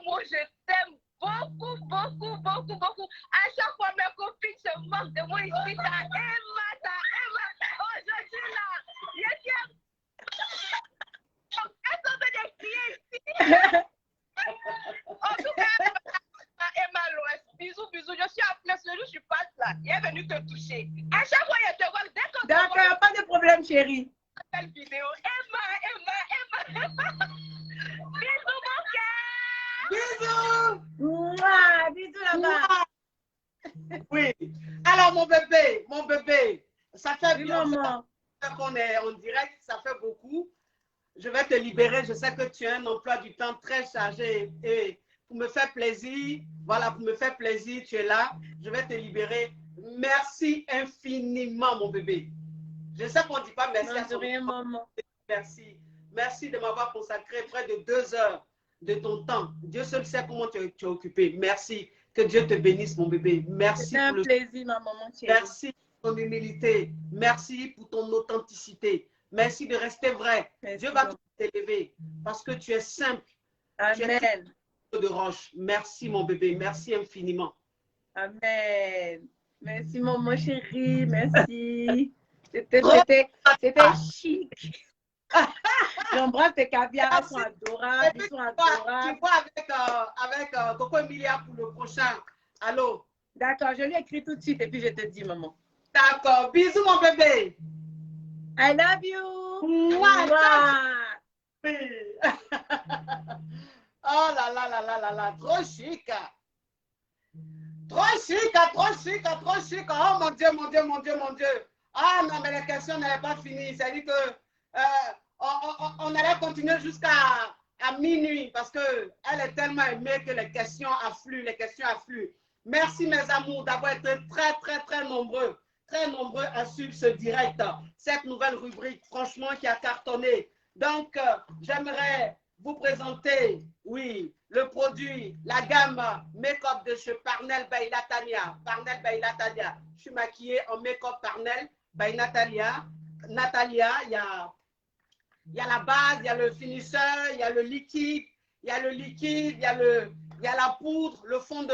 Moi je t'aime beaucoup, beaucoup, beaucoup, beaucoup. À chaque fois mes copines se moquent de moi ici, ta Emma. Aujourd'hui là, je t'aime. Elles sont de crier ici. En tout cas, Emma l'Ouest, bisous, bisous. Je suis à place, le jour je passe là. Il est venu te toucher. À chaque fois, il te voit. D'accord, pas de problème, chérie. Belle vidéo. Emma. Bisous, mon cœur. Bisous. Mouah, bisous là-bas. Oui. Alors, mon bébé, ça fait Oui, bien maman. qu'on est en direct, ça fait beaucoup. Je vais te libérer. Je sais que tu as un emploi du temps très chargé et pour me faire plaisir, voilà, pour me faire plaisir, tu es là. Je vais te libérer. Merci infiniment, mon bébé. Je sais qu'on ne dit pas merci à son rien, maman. Merci. Merci de m'avoir consacré près de 2 heures de ton temps. Dieu seul sait comment tu es occupé. Merci. Que Dieu te bénisse, mon bébé. Merci. C'est un plaisir, ma maman chérie. Merci pour ton humilité. Merci pour ton authenticité. Merci de rester vrai. Merci, Dieu va t'élever parce que tu es simple. Amen. Tu es de roche. Merci, mon bébé. Merci infiniment. Amen. Merci, maman chérie. Merci. C'était chic. J'embrasse tes caviars, ils sont adorables. Ils sont adorables. Tu vois avec Coco Emilia pour le prochain. Allô? D'accord, je lui écris tout de suite et puis je te dis, maman. D'accord. Bisous, mon bébé. I love you. Oh là là là là là là. Trop chic. Trop chic, trop chic, trop chic. Oh mon Dieu, mon Dieu, mon Dieu, mon Dieu. Ah non, mais la question n'est pas finie. C'est-à-dire que on allait continuer jusqu'à minuit parce qu'elle est tellement aimée que les questions affluent, Merci mes amours d'avoir été très, très, très nombreux à suivre ce direct, cette nouvelle rubrique, franchement, qui a cartonné. Donc, j'aimerais vous présenter, oui, le produit, la gamme make-up de chez Parnell by Nathalia. Parnell by Nathalia. Je suis maquillée en make-up Parnell by Nathalia. Nathalia, il y a la base, il y a le finisher, il y a le liquide, il y a la poudre, le fond de